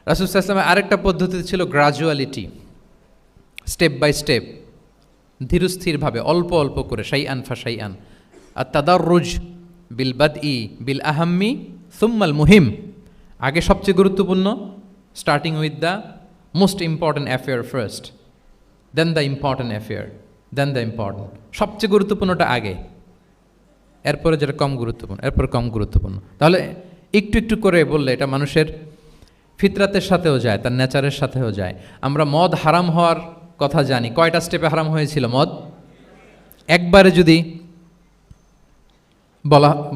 রাসূল সাল্লাল্লাহু আলাইহি ওয়াসাল্লামের আরেকটা পদ্ধতি ছিল গ্রাজুয়ালিটি, স্টেপ বাই স্টেপ, ধীরস্থিরভাবে অল্প অল্প করে, শাইআন ফাশাইআন। আর তাদাররুজ বিল বাদই বিল আহাম্মি সুম্মাল মুহিম, আগে সবচেয়ে গুরুত্বপূর্ণ, starting with the most important affair first, then the important affair, then the important. সবচেয়ে গুরুত্বপূর্ণটা আগে, এরপরে যেটা কম গুরুত্বপূর্ণ, এরপরে কম গুরুত্বপূর্ণ। তাহলে একটু একটু করে বললে এটা মানুষের ফিতরাতের সাথেও যায়, তার নেচারের সাথেও যায়। আমরা মদ হারাম হওয়ার কথা জানি, কয়টা স্টেপে হারাম হয়েছিল মদ? একবারে যদি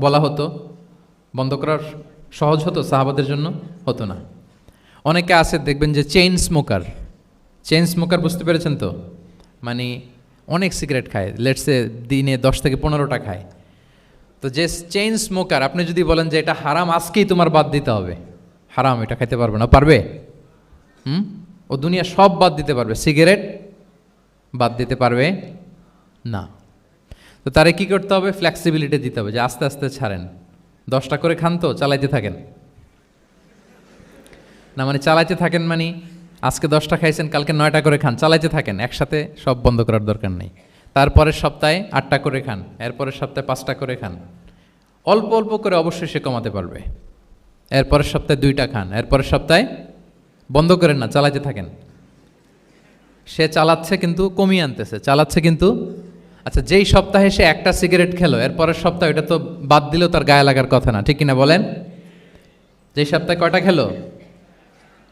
বলা হতো বন্ধ করার সহজ হতো সাহাবাদের জন্য? হতো না। অনেকে আছে দেখবেন যে চেইন স্মোকার, বুঝতে পেরেছেন তো? মানে অনেক সিগারেট খায়, লেটসে দিনে 10 থেকে 15টা খায়। তো যে চেইন স্মোকার, আপনি যদি বলেন যে এটা হারাম, আজকেই তোমার বাদ দিতে হবে, হারাম, এটা খাইতে পারবে না, পারবে? ও দুনিয়া সব বাদ দিতে পারবে, সিগারেট বাদ দিতে পারবে না। তো তারে কি করতে হবে? ফ্লেক্সিবিলিটি দিতে হবে, যে আস্তে আস্তে ছাড়েন, 10টা করে খান তো চালাইতে থাকেন না, মানে চালাইতে থাকেন মানে আজকে 10টা খাইছেন, কালকে 9টা করে খান, চালাইতে থাকেন, একসাথে সব বন্ধ করার দরকার নেই। তারপরের সপ্তাহে 8টা করে খান, এরপরের সপ্তাহে 5টা করে খান, অল্প অল্প করে অবশ্যই সে কমাতে পারবে। এরপরের সপ্তাহে 2টা খান, এরপরের সপ্তাহে বন্ধ করেন না, চালাইতে থাকেন। সে চালাচ্ছে কিন্তু কমিয়ে আনতেছে, চালাচ্ছে কিন্তু। আচ্ছা, যেই সপ্তাহে সে একটা সিগারেট খেলো, এরপরের সপ্তাহে এটা তো বাদ দিলেও তার গায়ে লাগার কথা না, ঠিক কিনা বলেন? যেই সপ্তাহে কয়টা খেলো,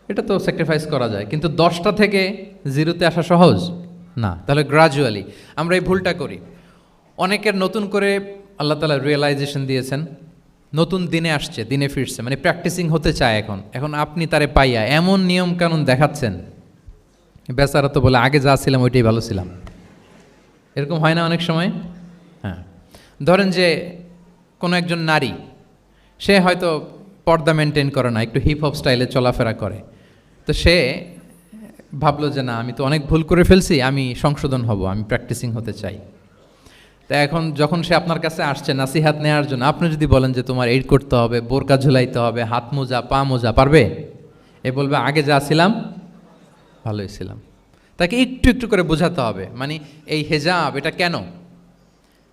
এটা তো স্যাক্রিফাইস করা যায়, কিন্তু 10টা থেকে 0-তে আসা সহজ না। তাহলে গ্রাজুয়ালি আমরা এই ভুলটা করি। অনেকের নতুন করে আল্লাহ তাআলা রিয়েলাইজেশন দিয়েছেন, নতুন দিনে আসছে, দিনে ফিরছে, মানে প্র্যাকটিসিং হতে চায়। এখন আপনি তারে পাইয়া এমন নিয়ম কানুন দেখাচ্ছেন, বেচারা তো বলে আগে যা ছিলাম ওইটাই ভালো ছিলাম। এরকম হয় না অনেক সময়? হ্যাঁ, ধরেন যে কোনো একজন নারী, সে হয়তো পর্দা মেনটেন করে না, একটু হিপ হপ স্টাইলে চলাফেরা করে, তো সে ভাবলো যে না, আমি তো অনেক ভুল করে ফেলছি, আমি সংশোধন হব, আমি প্র্যাকটিসিং হতে চাই। তা এখন যখন সে আপনার কাছে আসছে নাসিহাত নেওয়ার জন্য, আপনি যদি বলেন যে তোমার এই করতে হবে, বোরকা ঝুলাইতে হবে, হাত মোজা, পা মোজা, পারবে? এ বলবে আগে যা ছিলাম ভালোই ছিলাম। তাকে একটু একটু করে বোঝাতে হবে, মানে এই হেজাব এটা কেন,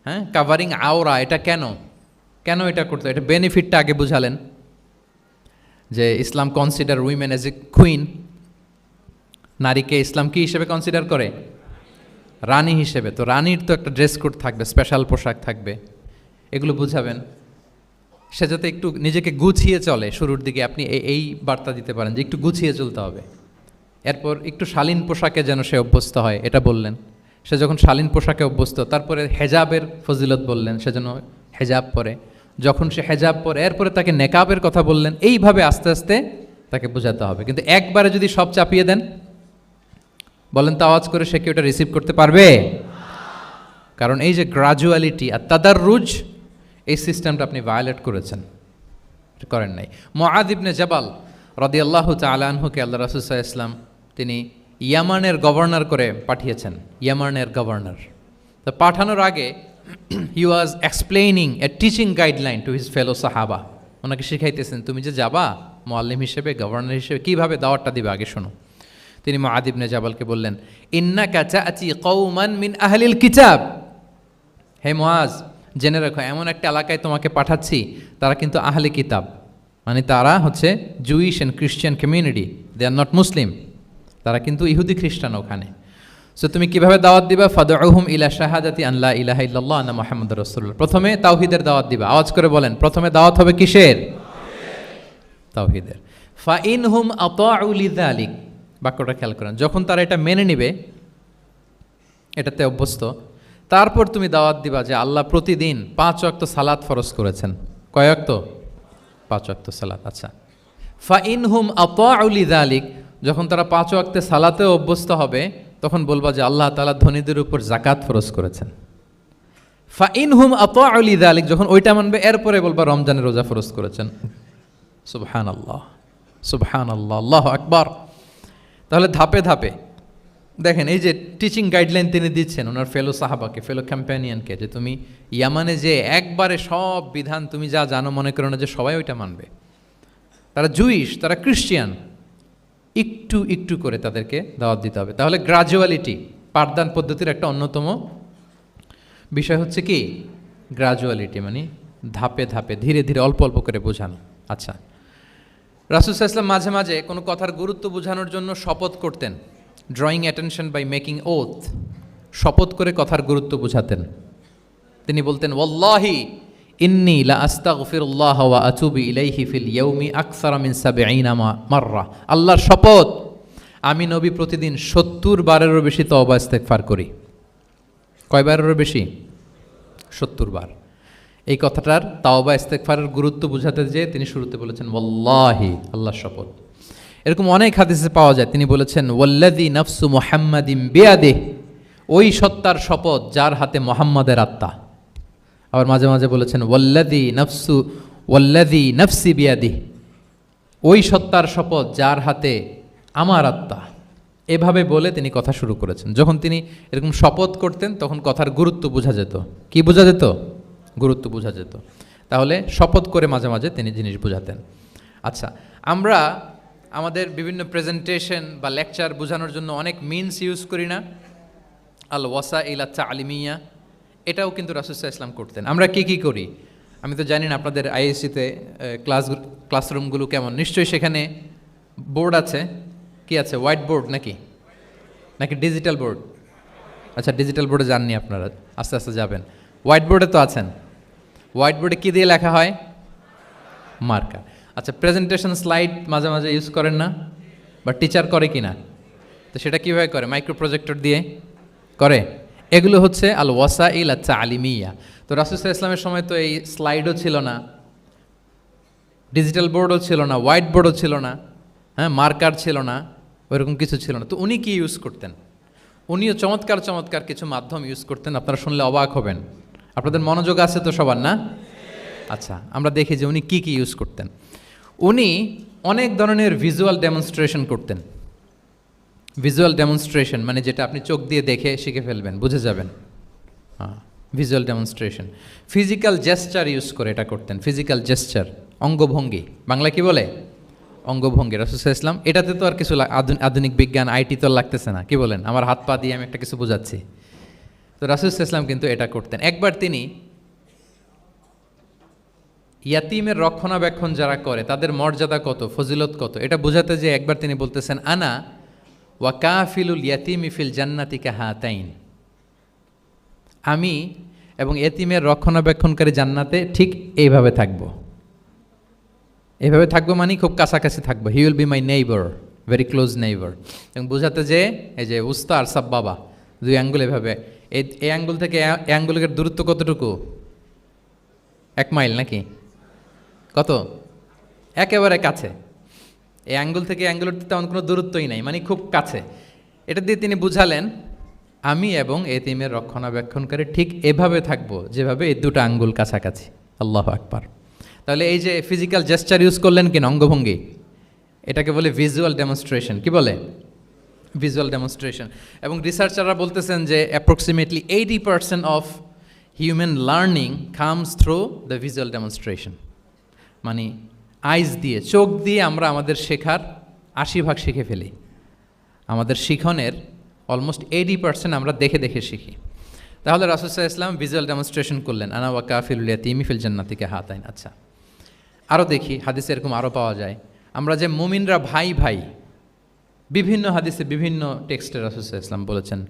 হ্যাঁ, কাভারিং আওরা এটা কেন এটা করতে, এটা বেনিফিটটা আগে বুঝালেন। যে Islam consider women as a queen, নারীকে ইসলাম কি হিসেবে কনসিডার করে? রানী হিসেবে। তো রানীর তো একটা ড্রেস কোড থাকবে, স্পেশাল পোশাক থাকবে, এগুলো বুঝাবেন। সে যাতে একটু নিজেকে গুছিয়ে চলে, শুরুর দিকে আপনি এই বার্তা দিতে পারেন যে একটু গুছিয়ে চলতে হবে। এরপর একটু শালীন পোশাকে যেন সে অভ্যস্ত হয়, এটা বললেন। সে যখন শালীন পোশাকে অভ্যস্ত, তারপরে হেজাবের ফজিলত বললেন, সে যেন হেজাব পরে। যখন সে হেজাব পরে, এরপরে তাকে নেকাবের কথা বললেন। এইভাবে আস্তে আস্তে তাকে বোঝাতে হবে। কিন্তু একবারে যদি সব চাপিয়ে দেন, বলেন তো আওয়াজ করে, সে কি ওটা রিসিভ করতে পারবে? কারণ এই যে গ্রাজুয়ালিটি আর তাদাররুজ, এই সিস্টেমটা আপনি ভায়োলেট করেছেন, করেন নাই। মুআয ইবনে জাবাল রাদিয়াল্লাহু তাআলা আনহুকে আল্লাহ রাসূল সাল্লাল্লাহু আলাইহি ওয়াসাল্লাম তিনি ইয়ামানের গভর্নর করে পাঠিয়েছেন, ইয়ামানের গভর্নর। তো পাঠানোর আগে he was explaining a teaching guideline to his fellow সাহাবা। ওনাকে শিখাইতেছেন, তুমি যে যাবা মুআল্লিম হিসেবে, গভর্নর হিসেবে, কীভাবে দাওয়াতটা দিবে আগে শোনো। তিনি মুআয ইবনে জাবালকে বললেন, ইন্নাকা তা'তি কওমান মিন আহলিল কিতাব। হে মুআয, জেনে রাখো, এমন একটা এলাকায় তোমাকে পাঠাচ্ছি, তারা কিন্তু আহলে কিতাব, মানে তারা হচ্ছে Jewish and Christian community, they are not Muslim, তারা কিন্তু ইহুদি খ্রিস্টান ওখানে। সো তুমি কিভাবে দাওয়াত দিবা? ফাদউহুম ইলা শাহাদাতি আন লা ইলাহা ইল্লাল্লাহ আন্না মুহাম্মাদুর রাসূলুল্লাহ। প্রথমে তাওহীদের দাওয়াত দিবা। আওয়াজ করে বলেন, প্রথমে দাওয়াত হবে কিসের? তাওহীদের। ফাইনহুম আতাউ লিযালিক, বাক্যটা খেয়াল করেন, যখন তারা এটা মেনে নিবে, এটাতে অভ্যস্ত, তারপর তুমি দাওয়াত দিবা যে আল্লাহ প্রতিদিন 5 ওয়াক্ত সালাত ফরজ করেছেন। কয় ওয়াক্ত? 5 ওয়াক্ত সালাত। আচ্ছা, ফাইনহুম আতাউ লিযালিক, যখন তারা 5 ওয়াক্তে সালাতে অভ্যস্ত হবে, তখন বলবা যে আল্লাহ তাআলা ধনীদের উপর যাকাত ফরজ করেছেন। ফাইনহুম আতাউ লিযালিক, যখন ওইটা মানবে, এরপরে বলবা রমজানের রোজা ফরজ করেছেন। সুবহানাল্লাহ, সুবহানাল্লাহ, আল্লাহু আকবার। তাহলে ধাপে ধাপে দেখেন, এই যে টিচিং গাইডলাইন তিনি দিচ্ছেন ওনার ফেলো সাহাবাকে, ফেলো ক্যাম্পেনিয়নকে, যে তুমি ইয়ামানে যে একবারে সব বিধান তুমি যা জানো, মনে করো না যে সবাই ওইটা মানবে। তারা জুইশ, তারা ক্রিশ্চিয়ান, একটু একটু করে তাদেরকে দাওয়াত দিতে হবে। তাহলে গ্রাজুয়ালিটি পাঠদান পদ্ধতির একটা অন্যতম বিষয় হচ্ছে কি গ্রাজুয়ালিটি, মানে ধাপে ধাপে ধীরে ধীরে অল্প অল্প করে বোঝানো। আচ্ছা, রাসূল সাল্লাল্লাহু আলাইহি ওয়াসাল্লাম মাঝে মাঝে কোনো কথার গুরুত্ব বোঝানোর জন্য শপথ করতেন, drawing attention by making oath, শপথ করে কথার গুরুত্ব বোঝাতেন। তিনি বলতেন, ওয়াল্লাহি ইন্নী লা আস্তাগফিরুল্লাহ ওয়া আতুবু ইলাইহি ফিল ইয়াউমি আকসারা মিন ৭০ মাররা। আল্লাহর শপথ, আমি নবী প্রতিদিন ৭০ বারেরও বেশি তওবা ইস্তেগফার করি। কয়বারেরও বেশি? ৭০ বার। এই কথাটার তাওবা ইস্তেগফারের গুরুত্ব বোঝাতে যেয়ে তিনি শুরুতে বলেছেন ওয়াল্লাহি, আল্লাহর শপথ। এরকম অনেক হাদিসে পাওয়া যায়, তিনি বলেছেন ওয়াল্লাযী নাফসু মুহাম্মাদিন বিয়াদিহি, ওই সত্তার শপথ যার হাতে মুহাম্মাদের আত্মা। আবার মাঝে মাঝে বলেছেন ওয়াল্লাযী নাফসি বিয়াদিহি, ওই সত্তার শপথ যার হাতে আমার আত্মা। এভাবে বলে তিনি কথা শুরু করেছেন। যখন তিনি এরকম শপথ করতেন তখন কথার গুরুত্ব বোঝা যেত। কি বোঝা যেত? গুরুত্ব বোঝা যেত। তাহলে শপথ করে মাঝে মাঝে তিনি জিনিস বোঝাতেন। আচ্ছা, আমরা আমাদের বিভিন্ন প্রেজেন্টেশন বা লেকচার বোঝানোর জন্য অনেক মিনস ইউজ করি না? আল ওয়াসাইল তা'লিমিয়া, এটাও কিন্তু রাসূল সাল্লাল্লাহু আলাইহি ওয়াসাল্লাম করতেন। আমরা কি করি? আমি তো জানি না আপনাদের আইএসসিতে ক্লাসরুমগুলো কেমন। নিশ্চয়ই সেখানে বোর্ড আছে। কি আছে? হোয়াইট বোর্ড নাকি ডিজিটাল বোর্ড? আচ্ছা, ডিজিটাল বোর্ডে যাননি আপনারা, আস্তে আস্তে যাবেন। হোয়াইট বোর্ডে তো আছেন। হোয়াইট বোর্ডে কী দিয়ে লেখা হয়? মার্কার। আচ্ছা, প্রেজেন্টেশন স্লাইড মাঝে মাঝে ইউজ করেন না? বা টিচার করে কি না? তো সেটা কীভাবে করে? মাইক্রো প্রজেক্টর দিয়ে করে। এগুলো হচ্ছে আল ওয়াসাইল তা'লিমিয়া। তো রাসূল সাল্লাল্লাহু আলাইহি ওয়াসাল্লামের সময় তো এই স্লাইডও ছিল না, ডিজিটাল বোর্ডও ছিল না, হোয়াইট বোর্ডও ছিল না, হ্যাঁ, মার্কার ছিল না, ওইরকম কিছু ছিল না। তো উনি কি ইউজ করতেন? উনিও চমৎকার চমৎকার কিছু মাধ্যম ইউজ করতেন। আপনারা শুনলে অবাক হবেন। আপনাদের মনোযোগ আছে তো সবার, না? আচ্ছা, আমরা দেখি যে উনি কি ইউজ করতেন। উনি অনেক ধরনের ভিজুয়াল ডেমনস্ট্রেশন করতেন। ভিজুয়াল ডেমনস্ট্রেশন মানে যেটা আপনি চোখ দিয়ে দেখে শিখে ফেলবেন, বুঝে যাবেন। হ্যাঁ, visual demonstration. Physical gesture use করে এটা করতেন। ফিজিক্যাল জেস্চার, অঙ্গভঙ্গি, বাংলা কি বলে? অঙ্গভঙ্গি। রাসূল সাল্লাল্লাহু আলাইহি ওয়াসাল্লাম, এটাতে তো আর কিছু আধুনিক বিজ্ঞান আইটি তো লাগতেছে না। কি বলেন? আমার হাত পা দিয়ে আমি একটা কিছু বোঝাচ্ছি। তো রাসূল সাল্লাল্লাহু আলাইহি ওয়াসাল্লাম কিন্তু এটা করতেন। একবার তিনি ইয়াতিমের রক্ষণাবেক্ষণ যারা করে তাদের মর্যাদা কত, ফজিলত কত, এটা বোঝাতে যে একবার তিনি বলতেছেন আনা ওয়া কাফিলুল ইয়াতিমি ফিল জান্নাতি কাহাতাইন, আমি এবং এতিমের রক্ষণাবেক্ষণকারী জান্নাতে ঠিক এইভাবে থাকবো। এইভাবে থাকবো মানে খুব কাছাকাছি থাকবো। He will be my neighbour, very close neighbour. এবং বোঝাতে যে এই যে উস্তা আর সাব বাবা, দুই আঙ্গুল এভাবে, এই আঙ্গুল থেকে এই আঙ্গুলের দূরত্ব কতটুকু? 1 মাইল নাকি কত? একেবারে কাছে। এই আঙ্গুল থেকে আঙ্গুলের তেমন কোনো দূরত্বই নাই, মানে খুব কাছে। এটা দিয়ে তিনি বুঝালেন আমি এবং এতিমের রক্ষণাবেক্ষণকারী ঠিক এভাবে থাকবো যেভাবে এই দুটো আঙ্গুল কাছাকাছি। আল্লাহু আকবার। তাহলে এই যে ফিজিক্যাল জেস্চার ইউজ করলেন কিনা, অঙ্গভঙ্গি, এটাকে বলে ভিজুয়াল ডেমনস্ট্রেশন। কি বলে? Visual demonstration. এবং রিসার্চাররা বলতেছেন যে approximately 80% of human learning comes through the visual demonstration. মানে আইজ দিয়ে, চোখ দিয়ে আমরা আমাদের শেখার 80% শিখে ফেলি। আমাদের শিখনের অলমোস্ট 80% আমরা দেখে দেখে শিখি। তাহলে রাসূল সাল্লাল্লাহু আলাইহি ওয়াসাল্লাম ভিজুয়াল ডেমনস্ট্রেশন করলেন, আনা ওয়া কাফিলুল ইয়াতীমি ফিল জান্নাতি কাহাতাইন। আচ্ছা, আরও দেখি হাদিসে এরকম আরও পাওয়া যায়। আমরা যে মুমিনরা ভাই ভাই, বিভিন্ন হাদিসে বিভিন্ন টেক্সটে রাসূল সাল্লাল্লাহু আলাইহি ওয়াসাল্লাম বলেছেন।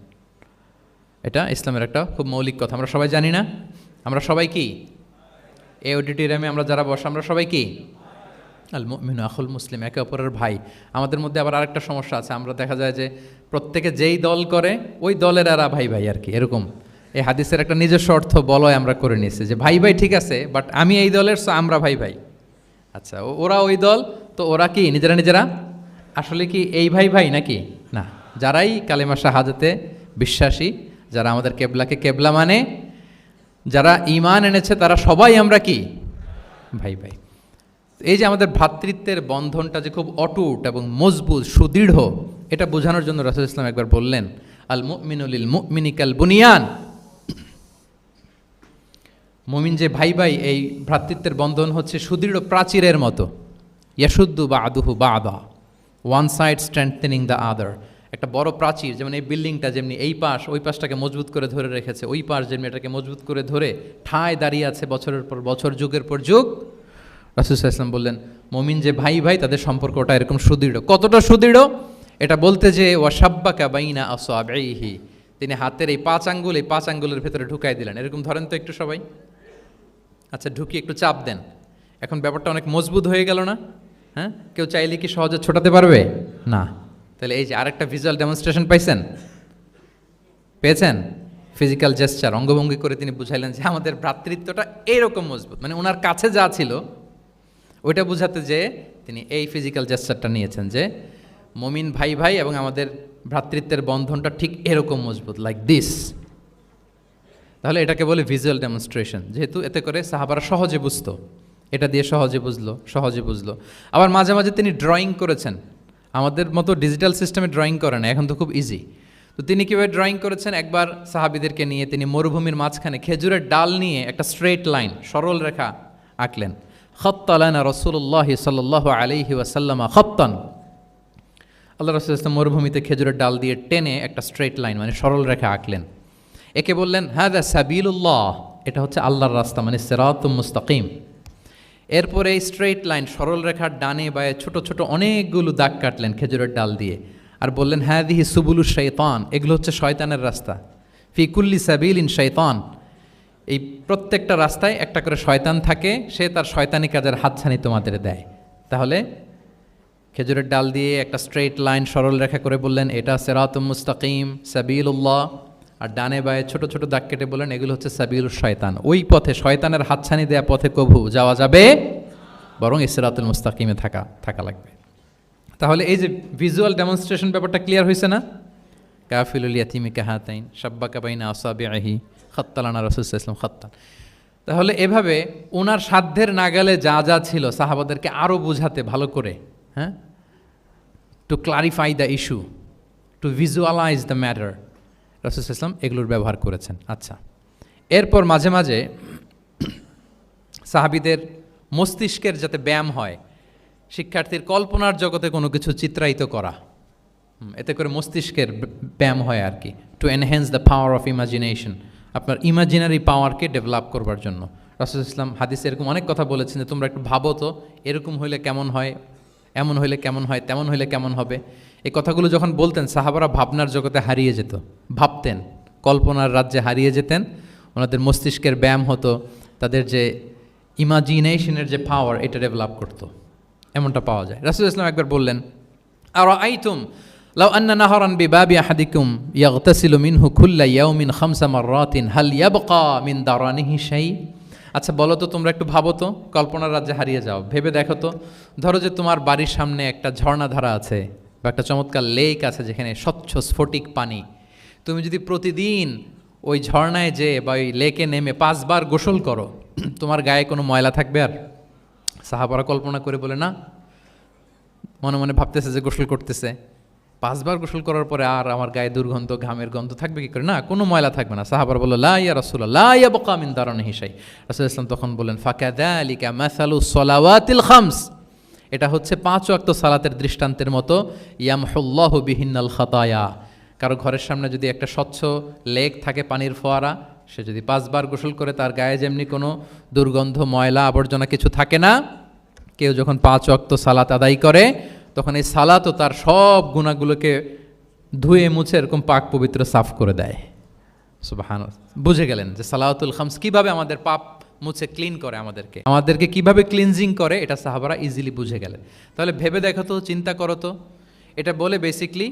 এটা ইসলামের একটা খুব মৌলিক কথা, আমরা সবাই জানি না? আমরা সবাই কি? এই অডিটোরিয়ামে আমরা যারা বসে আমরা সবাই কি? আল মুমিনু আখুল মুসলিম, একে অপরের ভাই। আমাদের মধ্যে আবার আরেকটা সমস্যা আছে, আমরা দেখা যায় যে প্রত্যেকে যেই দল করে ওই দলের এরা ভাই ভাই আর কি, এরকম। এই হাদিসের একটা নিজস্ব অর্থ বলয় আমরা করে নিয়েছি যে ভাই ভাই ঠিক আছে, বাট আমি এই দলের, সো আমরা ভাই ভাই। আচ্ছা, ওরা ওই দল, তো ওরা কি নিজেরা নিজেরা আসলে কি এই ভাই ভাই নাকি? না, যারাই কালেমা শাহাদাতে বিশ্বাসী, যারা আমাদের কেবলাকে কেবলা মানে, যারা ঈমান এনেছে, তারা সবাই আমরা কি? ভাই ভাই। এই যে আমাদের ভ্রাতৃত্বের বন্ধনটা যে খুব অটুট এবং মজবুত সুদৃঢ়, এটা বোঝানোর জন্য রাসূল ইসলাম একবার বললেন আল মুমিনু লিল মুমিনি কাল বুনিয়ান। মুমিন যে ভাই ভাই, এই ভ্রাতৃত্বের বন্ধন হচ্ছে সুদৃঢ় প্রাচীরের মতো। ইয়াশুদ্দু বা'দুহু বা'দা one side strengthening the other. একটা বড় প্রাচীর, যেমন এই বিল্ডিংটা যেমনি এই পাশ ওই পাশটাকে মজবুত করে ধরে রেখেছে, ওই পাশ যেমনি এটাকে মজবুত করে ধরে ঠায় দাঁড়িয়ে আছে বছরের পর বছর, যুগের পর যুগ। রাসূল সাল্লাল্লাহু আলাইহি ওয়াসাল্লাম বললেন মুমিন যে ভাই ভাই তাদের সম্পর্কটা এরকম সুদৃঢ়। কতটা সুদৃঢ় এটা বলতে যে ওয়াশাব্বাকা বাইনা আসওয়াবিহি, তিনি হাতের এই 5 আঙ্গুল এই 5 আঙ্গুলের ভেতরে ঢুকাই দিলেন। এরকম ধরেন তো একটু সবাই, আচ্ছা ঢুকিয়ে একটু চাপ দেন। এখন ব্যাপারটা অনেক মজবুত হয়ে গেল না? হ্যাঁ, কেউ চাইলে কি সহজে ছোটাতে পারবে না? তাহলে এই যে আরেকটা ভিজুয়াল ডেমনস্ট্রেশন পেয়েছেন? ফিজিক্যাল জেস্চার, অঙ্গভঙ্গি করে তিনি বুঝাইলেন যে আমাদের ভ্রাতৃত্বটা এইরকম মজবুত, মানে ওনার কাছে যা ছিল ওইটা বুঝাতে যে তিনি এই ফিজিক্যাল জেস্চারটা নিয়েছেন যে মুমিন ভাই ভাই এবং আমাদের ভ্রাতৃত্বের বন্ধনটা ঠিক এরকম মজবুত, লাইক দিস। তাহলে এটাকে বলে ভিজুয়াল ডেমনস্ট্রেশন, যেহেতু এতে করে সাহাবারা সহজে বুঝতো, এটা দিয়ে সহজে বুঝলো। আবার মাঝে মাঝে তিনি ড্রয়িং করেছেন, আমাদের মতো ডিজিটাল সিস্টেমে ড্রয়িং করে না, এখন তো খুব ইজি। তো তিনি কীভাবে ড্রয়িং করেছেন, একবার সাহাবিদেরকে নিয়ে তিনি মরুভূমির মাঝখানে খেজুরের ডাল নিয়ে একটা স্ট্রেট লাইন, সরল রেখা আঁকলেন। খত্তালানা রসুল্লাহ সাল্লাল্লাহু আলাইহি ওয়াসাল্লাম খত্তান, আল্লাহ রাসূল সাল্লাল্লাহু আলাইহি ওয়াসাল্লাম মরুভূমিতে খেজুরের ডাল দিয়ে টেনে একটা স্ট্রেট লাইন মানে সরল রেখা আঁকলেন। একে বললেন হাযা সাবিলুল্লাহ, এটা হচ্ছে আল্লাহর রাস্তা, মানে সিরাতুম মুস্তাকিম। এরপরে এই স্ট্রেট লাইন সরল রেখার ডানে বায়ে ছোট ছোট অনেকগুলো দাগ কাটলেন খেজুরের ডাল দিয়ে, আর বললেন হাযিহি সুবুলুশ শাইতান, এগুলো হচ্ছে শয়তানের রাস্তা। ফি কুল্লি সাবিলিন শাইতান, এই প্রত্যেকটা রাস্তায় একটা করে শয়তান থাকে, সে তার শয়তানি কাজের হাতছানি তোমাদের দেয়। তাহলে খেজুরের ডাল দিয়ে একটা স্ট্রেট লাইন সরল রেখা করে বললেন এটা সিরাতুম মুস্তাকিম সাবিলুল্লাহ, আর ডানে বায়ে ছোট ছোট দাগ কেটে বললেন এগুলো হচ্ছে সাবিলুশ শয়তান, ওই পথে শয়তানের হাতছানি দেয়া পথে কভু যাওয়া যাবে, বরং এই সিরাতুল মুস্তাকিমে থাকা লাগবে। তাহলে এই যে ভিজুয়াল ডেমনস্ট্রেশন ব্যাপারটা ক্লিয়ার হয়েছে না? কাফিলুল ইয়াতিমি কাহাতাইন শাব্বাকা বাইনা আসাবিহি খাত্তালানা রাসূল সাল্লাল্লাহু আলাইহি ওয়াসাল্লাম খাত্তান। তাহলে এভাবে ওনার সাধ্যের নাগালে যা যা ছিল সাহাবাদেরকে আরও বুঝাতে ভালো করে, হ্যাঁ, to clarify the issue, to visualize the matter, রাসূল সাল্লাল্লাহু আলাইহি ওয়াসাল্লাম এগুলোর ব্যবহার করেছেন। আচ্ছা, এরপর মাঝে মাঝে সাহাবীদের মস্তিষ্কের যাতে ব্যায়াম হয়, শিক্ষার্থীর কল্পনার জগতে কোনো কিছু চিত্রায়িত করা, এতে করে মস্তিষ্কের ব্যায়াম হয় আর কি, to enhance the power of imagination, আপনার ইমাজিনারি পাওয়ারকে ডেভেলপ করবার জন্য। রাসূল ইসলাম হাদিসে এরকম অনেক কথা বলেছেন যে তোমরা একটু ভাবো তো, এরকম হইলে কেমন হয়, এমন হইলে কেমন হয়, তেমন হইলে কেমন হবে। এই কথাগুলো যখন বলতেন সাহাবারা ভাবনার জগতে হারিয়ে যেত, ভাবতেন, কল্পনার রাজ্যে হারিয়ে যেতেন, ওনাদের মস্তিষ্কের ব্যায়াম হতো, তাদের যে ইমাজিনেশনের যে পাওয়ার এটা ডেভেলপ করতো, এমনটা পাওয়া যায়। রাসূল ইসলাম একবার বললেন আরাআইতুম লাউ আন্না নাহরান বিবাবি আহাদিকুম ইয়াগতাসিলু মিনহু কুল্লা ইয়াউমিন খামসা মাররাতিন হাল ইয়াবকা মিন দারানিহি শাই। আচ্ছা বলো তো, তোমরা একটু ভাবো তো, কল্পনার রাজ্যে হারিয়ে যাও, ভেবে দেখো তো, ধরো যে তোমার বাড়ির সামনে একটা ঝর্ণাধারা আছে বা একটা চমৎকার লেক আছে যেখানে স্বচ্ছ স্ফটিক পানি, তুমি যদি প্রতিদিন ওই ঝর্ণায় যেয়ে বা ওই লেকে নেমে 5 বার গোসল করো, তোমার গায়ে কোনো ময়লা থাকবে আর? সাহাবারা কল্পনা করে বলে না, মনে মনে ভাবতেছে যে গোসল করতেছে, 5 বার গোসল করার পরে আর আমার গায়ে দুর্গন্ধ ঘামের গন্ধ থাকবে কি করে? না, কোনো ময়লা থাকবে না। সাহাবারা বলল লা ইয়া রাসূলুল্লাহ লা ইয়াবকা মিন দারানিহি শাই। রাসূল ইসলাম তখন বলেন ফাকাযালিকা মাসালু সলাওয়াতিল খামস, এটা হচ্ছে 5 ওয়াক্ত সালাতের দৃষ্টান্তের মতো, ইয়ামহুল্লাহু বিহিন্নাল খাতায়া, কারো ঘরের সামনে যদি একটা স্বচ্ছ লেক থাকে, পানির ফোয়ারা, সে যদি 5 বার গোসল করে তার গায়ে যেমনি কোনো দুর্গন্ধ ময়লা আবর্জনা কিছু থাকে না, কেউ যখন 5 ওয়াক্ত সালাত আদায় করে তখন এই সালাতও তার সব গুনাহগুলোকে ধুয়ে মুছে এরকম পাক পবিত্র সাফ করে দেয়। সুবহানাল্লাহ, বুঝে গেলেন যে সালাওয়াতুল খামস কিভাবে আমাদের পাপ মুছে ক্লিন করে, আমাদেরকে কিভাবে ক্লিনজিং করে, এটা সাহাবারা ইজিলি বুঝে গেলেন। তাহলে ভেবে দেখো তো, চিন্তা করো তো, এটা বলে বেসিকলি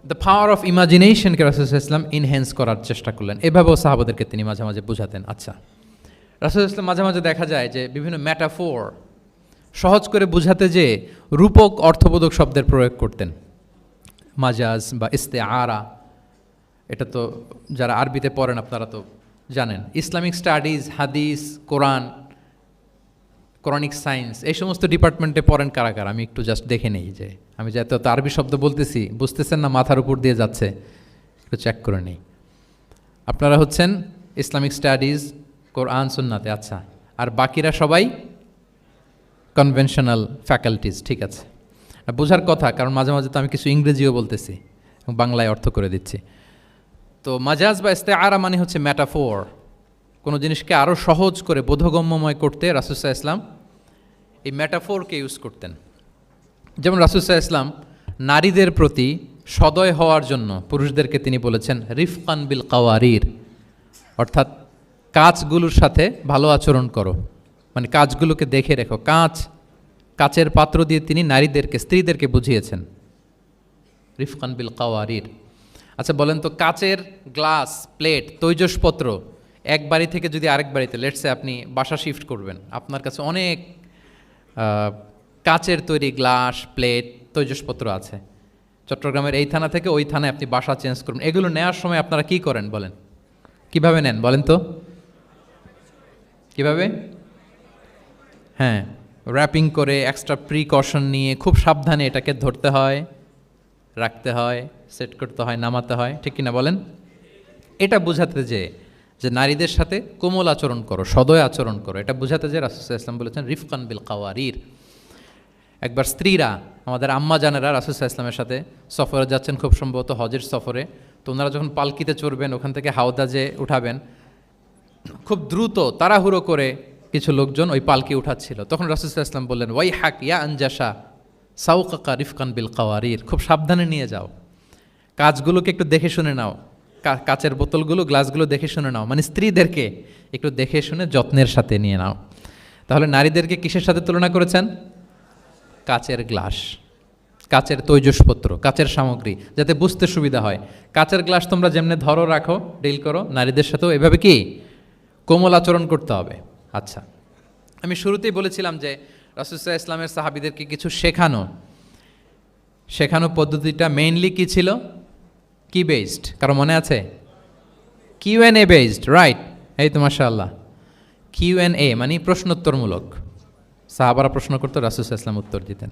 দ্য পাওয়ার অফ ইমাজিনেশনকে রাসূল সাল্লাল্লাহু আলাইহি ওয়াসাল্লাম ইনহ্যান্স করার চেষ্টা করলেন। এভাবেও সাহাবাদেরকে তিনি মাঝে মাঝে বুঝাতেন। আচ্ছা, রাসূল সাল্লাল্লাহু আলাইহি ওয়াসাল্লাম মাঝে মাঝে দেখা যায় যে বিভিন্ন ম্যাটাফোর সহজ করে বুঝাতে যে রূপক অর্থবোধক শব্দের প্রয়োগ করতেন, মাজাজ বা ইস্তেআরা। এটা তো যারা আরবিতে পড়েন আপনারা তো জানেন। ইসলামিক স্টাডিজ, হাদিস, কোরআন, কোরআনিক সায়েন্স, এই সমস্ত ডিপার্টমেন্টে পড়েন কারা কারা? আমি একটু জাস্ট দেখে নেই যে আমি যে এত আরবি শব্দ বলতেছি বুঝতেছেন না, মাথার উপর দিয়ে যাচ্ছে, একটু চেক করে নেই। আপনারা হচ্ছেন ইসলামিক স্টাডিজ, কোরআন, সুন্নাতে, আচ্ছা, আর বাকিরা সবাই কনভেনশনাল ফ্যাকাল্টিজ, ঠিক আছে। বোঝার কথা, কারণ মাঝে মাঝে তো আমি কিছু ইংরেজিও বলতেছি এবং বাংলায় অর্থ করে দিচ্ছি। তো মাজাজ বা ইস্তেআরা মানে হচ্ছে ম্যাটাফোর, কোনো জিনিসকে আরও সহজ করে বোধগম্যময় করতে রাসূল সাল্লাল্লাহু আলাইহি ওয়াসাল্লাম এই ম্যাটাফোরকে ইউজ করতেন। যেমন রাসূল সাল্লাল্লাহু আলাইহি ওয়াসাল্লাম নারীদের প্রতি সদয় হওয়ার জন্য পুরুষদেরকে তিনি বলেছেন রিফকান বিল কাওয়ারির, অর্থাৎ কাঁচগুলোর সাথে ভালো আচরণ করো, মানে কাঁচগুলোকে দেখে রেখো। কাচের পাত্র দিয়ে তিনি নারীদেরকে, স্ত্রীদেরকে বুঝিয়েছেন রিফকান বিল কাওয়ারির। আচ্ছা বলেন তো, কাচের গ্লাস, প্লেট, তৈজসপত্র এক বাড়ি থেকে যদি আরেক বাড়িতে, লেটসে আপনি বাসা শিফট করবেন, আপনার কাছে অনেক কাচের তৈরি গ্লাস, প্লেট, তৈজসপত্র আছে, চট্টগ্রামের এই থানা থেকে ওই থানায় আপনি বাসা চেঞ্জ করবেন, এগুলো নেওয়ার সময় আপনারা কি করেন বলেন? কিভাবে নেন বলেন তো? কিভাবে? হ্যাঁ, র্যাপিং করে, এক্সট্রা প্রিকশন নিয়ে খুব সাবধানে এটাকে ধরতে হয়, রাখতে হয়, সেট করতে হয়, নামাতে হয়, ঠিক কিনা বলেন? এটা বোঝাতে যে নারীদের সাথে কোমল আচরণ করো, সদয় আচরণ করো, এটা বোঝাতে যে রাসূল সাল্লাল্লাহু আলাইহি ওয়াসাল্লাম বলেছেন রিফকান বিল কাওয়ারির। একবার স্ত্রীরা, আমাদের আম্মা জানেরা রাসূল সাল্লাল্লাহু আলাইহি ওয়াসাল্লামের সাথে সফরে যাচ্ছেন, খুব সম্ভবত হজের সফরে। তো ওনারা যখন পালকিতে চড়বেন, ওখান থেকে হাওদাজে উঠাবেন, খুব দ্রুত তাড়াহুড়ো করে কিছু লোকজন ওই পালকি উঠাচ্ছিল। তখন রাসূল সাল্লাল্লাহু আলাইহি ওয়াসাল্লাম বললেন, ওয়াই হাক ইয়া আনজাসা সাউকাকা রিফকান বিল কাওয়ারির, খুব সাবধানে নিয়ে যাও, কাজগুলোকে একটু দেখে শুনে নাও, কাচের বোতলগুলো, গ্লাসগুলো দেখে শুনে নাও, মানে স্ত্রীদেরকে একটু দেখে শুনে যত্নের সাথে নিয়ে নাও। তাহলে নারীদেরকে কিসের সাথে তুলনা করেছেন? কাচের গ্লাস, কাচের তৈজসপত্র, কাচের সামগ্রী, যাতে বুঝতে সুবিধা হয়। কাচের গ্লাস তোমরা যেমনি ধরো, রাখো, ডিল করো, নারীদের সাথেও এভাবে কি কোমল আচরণ করতে হবে। আচ্ছা, আমি শুরুতেই বলেছিলাম যে রাসূল সাল্লাল্লাহু আলাইহি ওয়াসাল্লামের সাহাবীদেরকে কিছু শেখানো পদ্ধতিটা মেইনলি কি ছিল? কি বেসড? কারো মনে আছে? Q and A based, right? এই তো মাশাআল্লাহ, কিউএনএ মানে প্রশ্নোত্তরমূলক। সাহাবারা প্রশ্ন করতো, রাসূল সাল্লাল্লাহু আলাইহি ওয়াসাল্লাম উত্তর দিতেন।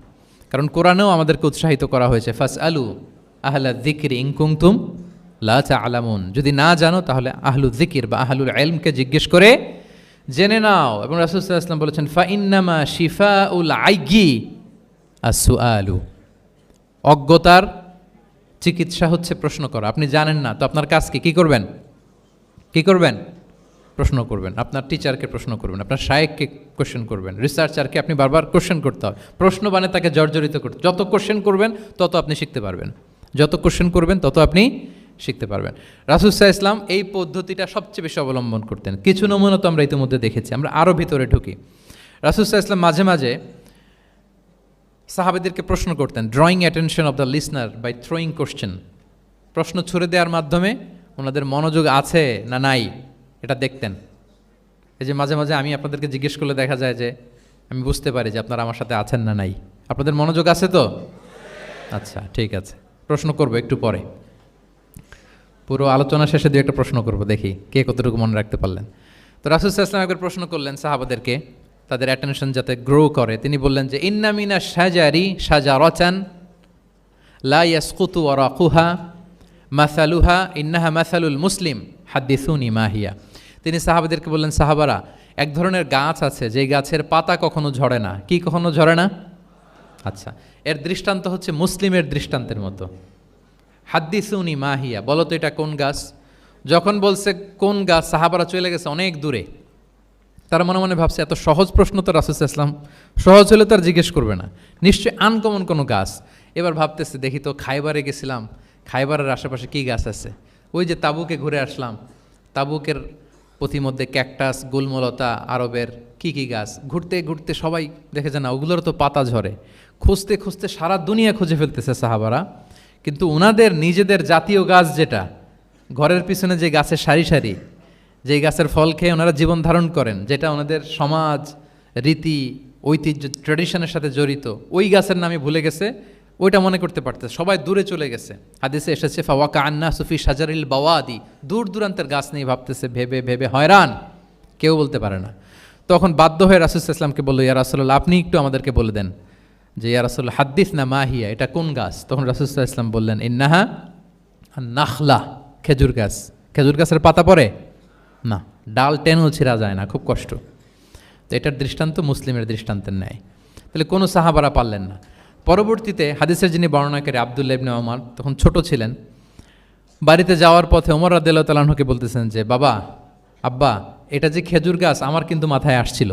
কারণ কোরআনেও আমাদেরকে উৎসাহিত করা হয়েছে, ফাসআলু আহলা যিকরি ইন কুনতুম লা তা'লামুন, যদি না জানো তাহলে আহলু যিকির বা আহলুল ইলমকে জিজ্ঞেস করে জেনে নাও। এবং রাসূল সাল্লাল্লাহু আলাইহি ওয়াসাল্লাম বলেছেন, ফা ইন্নামা শিফাউল আইয়ি আস-সুআলু, অজ্ঞতার চিকিৎসা হচ্ছে প্রশ্ন করা। আপনি জানেন না তো আপনার কাজ কি করবেন? প্রশ্ন করবেন। আপনার টিচারকে প্রশ্ন করবেন, আপনার শায়েখকে কোশ্চেন করবেন, রিসার্চারকে আপনি বারবার কোশ্চেন করতে হবে। প্রশ্ন মানে তাকে জর্জরিত করতে, যত কোশ্চেন করবেন তত আপনি শিখতে পারবেন, যত কোশ্চেন করবেন তত আপনি শিখতে পারবেন। রাসূল সাল্লাল্লাহু আলাইহি ওয়াসাল্লাম এই পদ্ধতিটা সবচেয়ে বেশি অবলম্বন করতেন। কিছু নমুনা তো আমরা ইতিমধ্যে দেখেছি, আমরা আরও ভিতরে ঢুকি। রাসূল সাল্লাল্লাহু আলাইহি ওয়াসাল্লাম মাঝে মাঝে সাহাবীদেরকে প্রশ্ন করতেন, drawing attention of the listener by throwing question, প্রশ্ন ছুড়ে দেওয়ার মাধ্যমে ওনাদের মনোযোগ আছে না নাই এটা দেখতেন। এই যে মাঝে মাঝে আমি আপনাদেরকে জিজ্ঞেস করলে দেখা যায় যে আমি বুঝতে পারি যে আপনারা আমার সাথে আছেন না নাই, আপনাদের মনোযোগ আছে তো? আচ্ছা, ঠিক আছে, প্রশ্ন করব একটু পরে, পুরো আলোচনা শেষে দুই একটা প্রশ্ন করব, দেখি কে কতটুকু মনে রাখতে পারলেন। তো রাসূল সাল্লাল্লাহু আলাইহি ওয়াসাল্লাম একবার প্রশ্ন করলেন সাহাবাদেরকে, তাদের অ্যাটেনশন যাতে গ্রো করে। তিনি বললেন যে ইন্না মিনা শাজারি শাজারাতান লা ইয়াসকুতু ওয়ারাকুহা মাসালুহা ইন্নাহা মাসালুল মুসলিম হাদ্দিসুনি মা হিয়া। তিনি সাহাবাদেরকে বললেন, সাহাবারা, এক ধরনের গাছ আছে যেই গাছের পাতা কখনো ঝরে না। কি কখনো ঝরে না? আচ্ছা, এর দৃষ্টান্ত হচ্ছে মুসলিমের দৃষ্টান্তের মতো। হাদ্দিসুনি মা হিয়া, বলো তো এটা কোন গাছ? যখন বলছে কোন গাছ, সাহাবারা চলে গেছে অনেক দূরে। তারা মনে মনে ভাবছে এত সহজ প্রশ্ন তো রাসূল সাল্লাল্লাহু আলাইহি ওয়াসাল্লাম সহজ হলে তো আর জিজ্ঞেস করবে না, নিশ্চয়ই আনকমন কোনো গাছ। এবার ভাবতেছে, দেখি তো খাইবারে গেছিলাম, খাইবারের আশেপাশে কী গাছ আছে। ওই যে তাবুকে ঘুরে আসলাম, তাবুকের পথিমধ্যে ক্যাকটাস, গুলমলতা, আরবের কি কি গাছ, ঘুরতে ঘুরতে সবাই দেখে যে না ওগুলোর তো পাতা ঝরে। খুঁজতে খুঁজতে সারা দুনিয়া খুঁজে ফেলতেছে সাহাবারা, কিন্তু ওনাদের নিজেদের জাতীয় গাছ যেটা, ঘরের পিছনে যে গাছের সারি সারি, যেই গাছের ফল খেয়ে ওনারা জীবন ধারণ করেন, যেটা ওনাদের সমাজ, রীতি, ঐতিহ্য, ট্র্যাডিশনের সাথে জড়িত, ওই গাছের নামে ভুলে গেছে, ওইটা মনে করতে পারতেছে, সবাই দূরে চলে গেছে। হাদিসে এসেছে ফাওয়াকা আন্না সুফি শাজারিল বাওয়াদি, দূর দূরান্তের গাছ নিয়ে ভাবতেছে, ভেবে ভেবে হয়রান, কেউ বলতে পারে না। তখন বাধ্য হয়ে রাসূল সাল্লাল্লাহু আলাইহি ওয়াসাল্লামকে বলল, ইয়া রাসূলুল্লাহ, আপনি একটু আমাদেরকে বলে দেন যে ইয়া রাসূলুল্লাহ হাদ্দিস না মাহিয়া, এটা কোন গাছ? তখন রাসূল সাল্লাল্লাহু আলাইহি ওয়াসাল্লাম বললেন, ইন্নাহা নাখলা, খেজুর গাছ। খেজুর গাছের পাতা পড়ে না, ডাল টেনেও ছিঁড়া যায় না, খুব কষ্ট। তো এটার দৃষ্টান্ত মুসলিমের দৃষ্টান্তের ন্যায়। তাহলে কোনো সাহাবারা পারলেন না। পরবর্তীতে হাদিসের যিনি বর্ণনাকারী আব্দুল্লাহ ইবনে ওমর তখন ছোট ছিলেন, বাড়িতে যাওয়ার পথে ওমর রাদিয়াল্লাহু তাআলা আনহুকে বলতেছেন যে বাবা, আব্বা, এটা যে খেজুর গাছ আমার কিন্তু মাথায় আসছিল।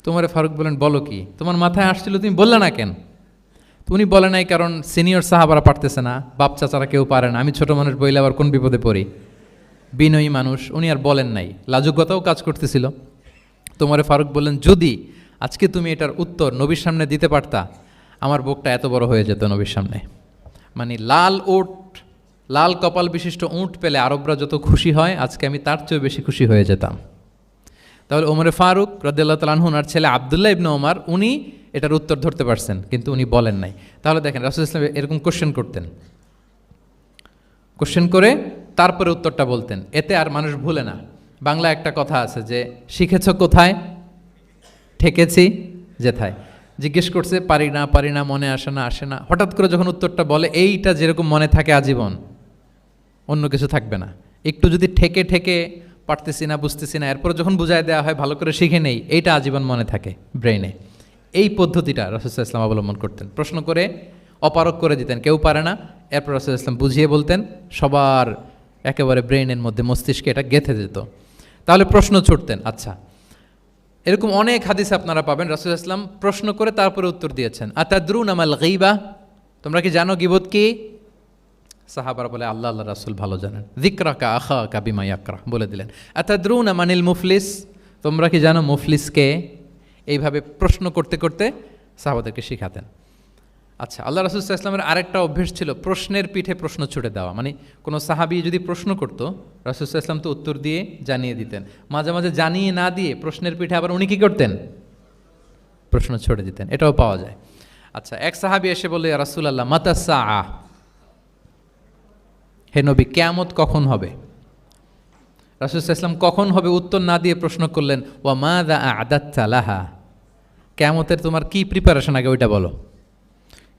তোমার ফারুক বলেন, বলো কি, তোমার মাথায় আসছিল, তুমি বললে না কেন? তো উনি বলে নাই কারণ সিনিয়র সাহাবারা পারতেছে না, বাপ চাচারা কেউ পারে না, আমি ছোট মানুষ বইলে আবার কোন বিপদে পড়ি, বিনয়ী মানুষ, উনি আর বলেন নাই, লাজুকতাও কাজ করতেছিল। তোমারে ফারুক বললেন, যদি আজকে তুমি এটার উত্তর নবীর সামনে দিতে পারতা, আমার বুকটা এত বড় হয়ে যেত নবীর সামনে। মানে লাল উট, লাল কপাল বিশিষ্ট উট পেলে আরবরা যত খুশি হয়, আজকে আমি তার চেয়েও বেশি খুশি হয়ে যেতাম। তাহলে ওমরে ফারুক রাদিয়াল্লাহু তাআলা আনহু ওনার ছেলে আব্দুল্লাহ ইবনে ওমর উনি এটার উত্তর ধরতে পারছেন, কিন্তু উনি বলেন নাই। তাহলে দেখেন রাসূলুল্লাহ সাল্লাল্লাহু আলাইহি ওয়াসাল্লাম এরকম কোশ্চেন করতেন, কোশ্চেন করে তারপরে উত্তরটা বলতেন, এতে আর মানুষ ভুলে না। বাংলা একটা কথা আছে যে শিখেছ কোথায়, ঠেকেছি যেথায়। জিজ্ঞেস করছে, পারি না, মনে আসে না, হঠাৎ করে যখন উত্তরটা বলে, এইটা যেরকম মনে থাকে আজীবন, অন্য কিছু থাকবে না। একটু যদি ঠেকে ঠেকে পারতেছি না, বুঝতেছি না, এরপর যখন বুঝায় দেওয়া হয়, ভালো করে শিখে নেই, এইটা আজীবন মনে থাকে ব্রেইনে। এই পদ্ধতিটা রাসূলুল্লাহ সাল্লাল্লাহু আলাইহি ওয়াসাল্লাম অবলম্বন করতেন। প্রশ্ন করে অপারক করে দিতেন, কেউ পারে না, এরপর রাসূলুল্লাহ সাল্লাল্লাহু আলাইহি ওয়াসাল্লাম বুঝিয়ে বলতেন, সবার একেবারে ব্রেইনের মধ্যে, মস্তিষ্কে এটা গেঁথে যেত। তাহলে প্রশ্ন ছুটতেন। আচ্ছা, এরকম অনেক হাদিস আপনারা পাবেন রাসূলুল্লাহ সাল্লাল্লাহু আলাইহি ওয়াসাল্লাম প্রশ্ন করে তারপরে উত্তর দিয়েছেন। আতাদরুনা মাল গীবা, তোমরা কি জানো গীবত কি? সাহাবারা বলে, আল্লাহ আল্লাহ রাসূল ভালো জানেন। যিকরাকা আখাকা বিমা ইয়াকরা, বলে দিলেন। আতাদরুনা মানিল মুফলিস, তোমরা কি জানো মুফলিস কে? এইভাবে প্রশ্ন করতে করতে সাহাবাদেরকে শিখাতেন। আচ্ছা, আল্লাহ রাসূল সাল্লাল্লাহু আলাইহি ওয়াসাল্লামের আরেকটা অভ্যেস ছিল প্রশ্নের পিঠে প্রশ্ন ছুড়ে দেওয়া। মানে কোনো সাহাবী যদি প্রশ্ন করত, রাসূল সাল্লাল্লাহু আলাইহি ওয়াসাল্লাম তো উত্তর দিয়ে জানিয়ে দিতেন। মাঝে মাঝে জানিয়ে না দিয়ে প্রশ্নের পিঠে আবার উনি কী করতেন? প্রশ্ন ছুড়ে দিতেন। এটাও পাওয়া যায়। আচ্ছা, এক সাহাবী এসে বলে, ইয়া রাসূলুল্লাহ মাতা সাআ, হে নবী, কিয়ামত কখন হবে? রাসূল সাল্লাল্লাহু আলাইহি ওয়াসাল্লাম কখন হবে উত্তর না দিয়ে প্রশ্ন করলেন, ওয়া মাযা আ'দাত্তা লাহা, কিয়ামতের তোমার কি প্রিপারেশন, আগে ওইটা বলো।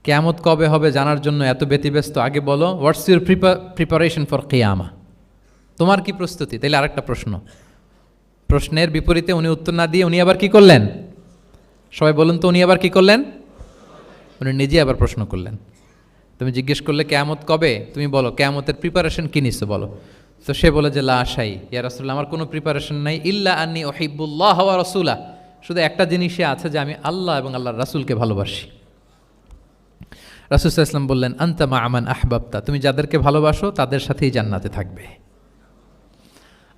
কিয়ামত কবে হবে জানার জন্য এত ব্যতিব্যস্ত, আগে বলো হোয়াটস ইউর প্রিপারেশন ফর কিয়ামা, তোমার কি প্রস্তুতি? তাইলে আরেকটা প্রশ্ন। প্রশ্নের বিপরীতে উনি উত্তর না দিয়ে উনি আবার কি করলেন? সবাই বলুন তো, উনি আবার কি করলেন? উনি নিজে আবার প্রশ্ন করলেন। তুমি জিজ্ঞেস করলে কিয়ামত কবে, তুমি বলো কিয়ামতের প্রিপারেশন কি নিচ্ছ বলো। তো সে বলে যে লা শাই ইয়া রাসূলুল্লাহ, আমার কোনো প্রিপারেশন নাই, ইল্লা আন্নী উহিব্বুল্লাহ ওয়া রাসূলাহ, শুধু একটা জিনিসই আছে যে আমি আল্লাহ এবং আল্লাহর রাসূলকে ভালোবাসি। রাসূল সাল্লাল্লাহু আলাইহি ওয়াসাল্লাম বললেন, আনতা মা আমান আহবাবতা, তুমি যাদেরকে ভালোবাসো তাদের সাথেই জান্নাতে থাকবে।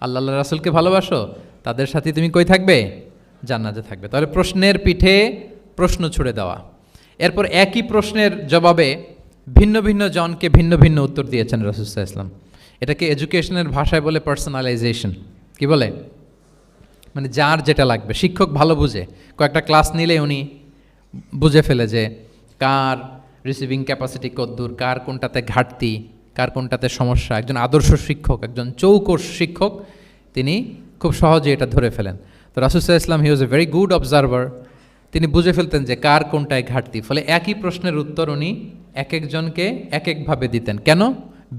আল্লাহ আল্লাহ রাসূলকে ভালোবাসো, তাদের সাথে তুমি কই থাকবে? জান্নাতে থাকবে। তাহলে প্রশ্নের পিঠে প্রশ্ন ছুড়ে দেওয়া। এরপর একই প্রশ্নের জবাবে ভিন্ন ভিন্ন জনকে ভিন্ন ভিন্ন উত্তর দিয়েছেন রাসূল সাল্লাল্লাহু আলাইহি ওয়াসাল্লাম। এটাকে এডুকেশনের ভাষায় বলে পার্সোনালাইজেশন। কি বলে? মানে যার যেটা লাগবে। শিক্ষক ভালো বুঝে, কয়েকটা ক্লাস নিলে উনি বুঝে ফেলে যে কার রিসিভিং ক্যাপাসিটি কতদূর, কার কোনটাতে ঘাটতি, কার কোনটাতে সমস্যা। একজন আদর্শ শিক্ষক, একজন চৌকস শিক্ষক, তিনি খুব সহজে এটা ধরে ফেলেন। তো রাসূল সাল্লাল্লাহু আলাইহি ওয়াসাল্লাম he was a very good observer. তিনি বুঝে ফেলতেন যে কার কোনটায় ঘাটতি, ফলে একই প্রশ্নের উত্তর উনি এক একজনকে এক একভাবে দিতেন। কেন?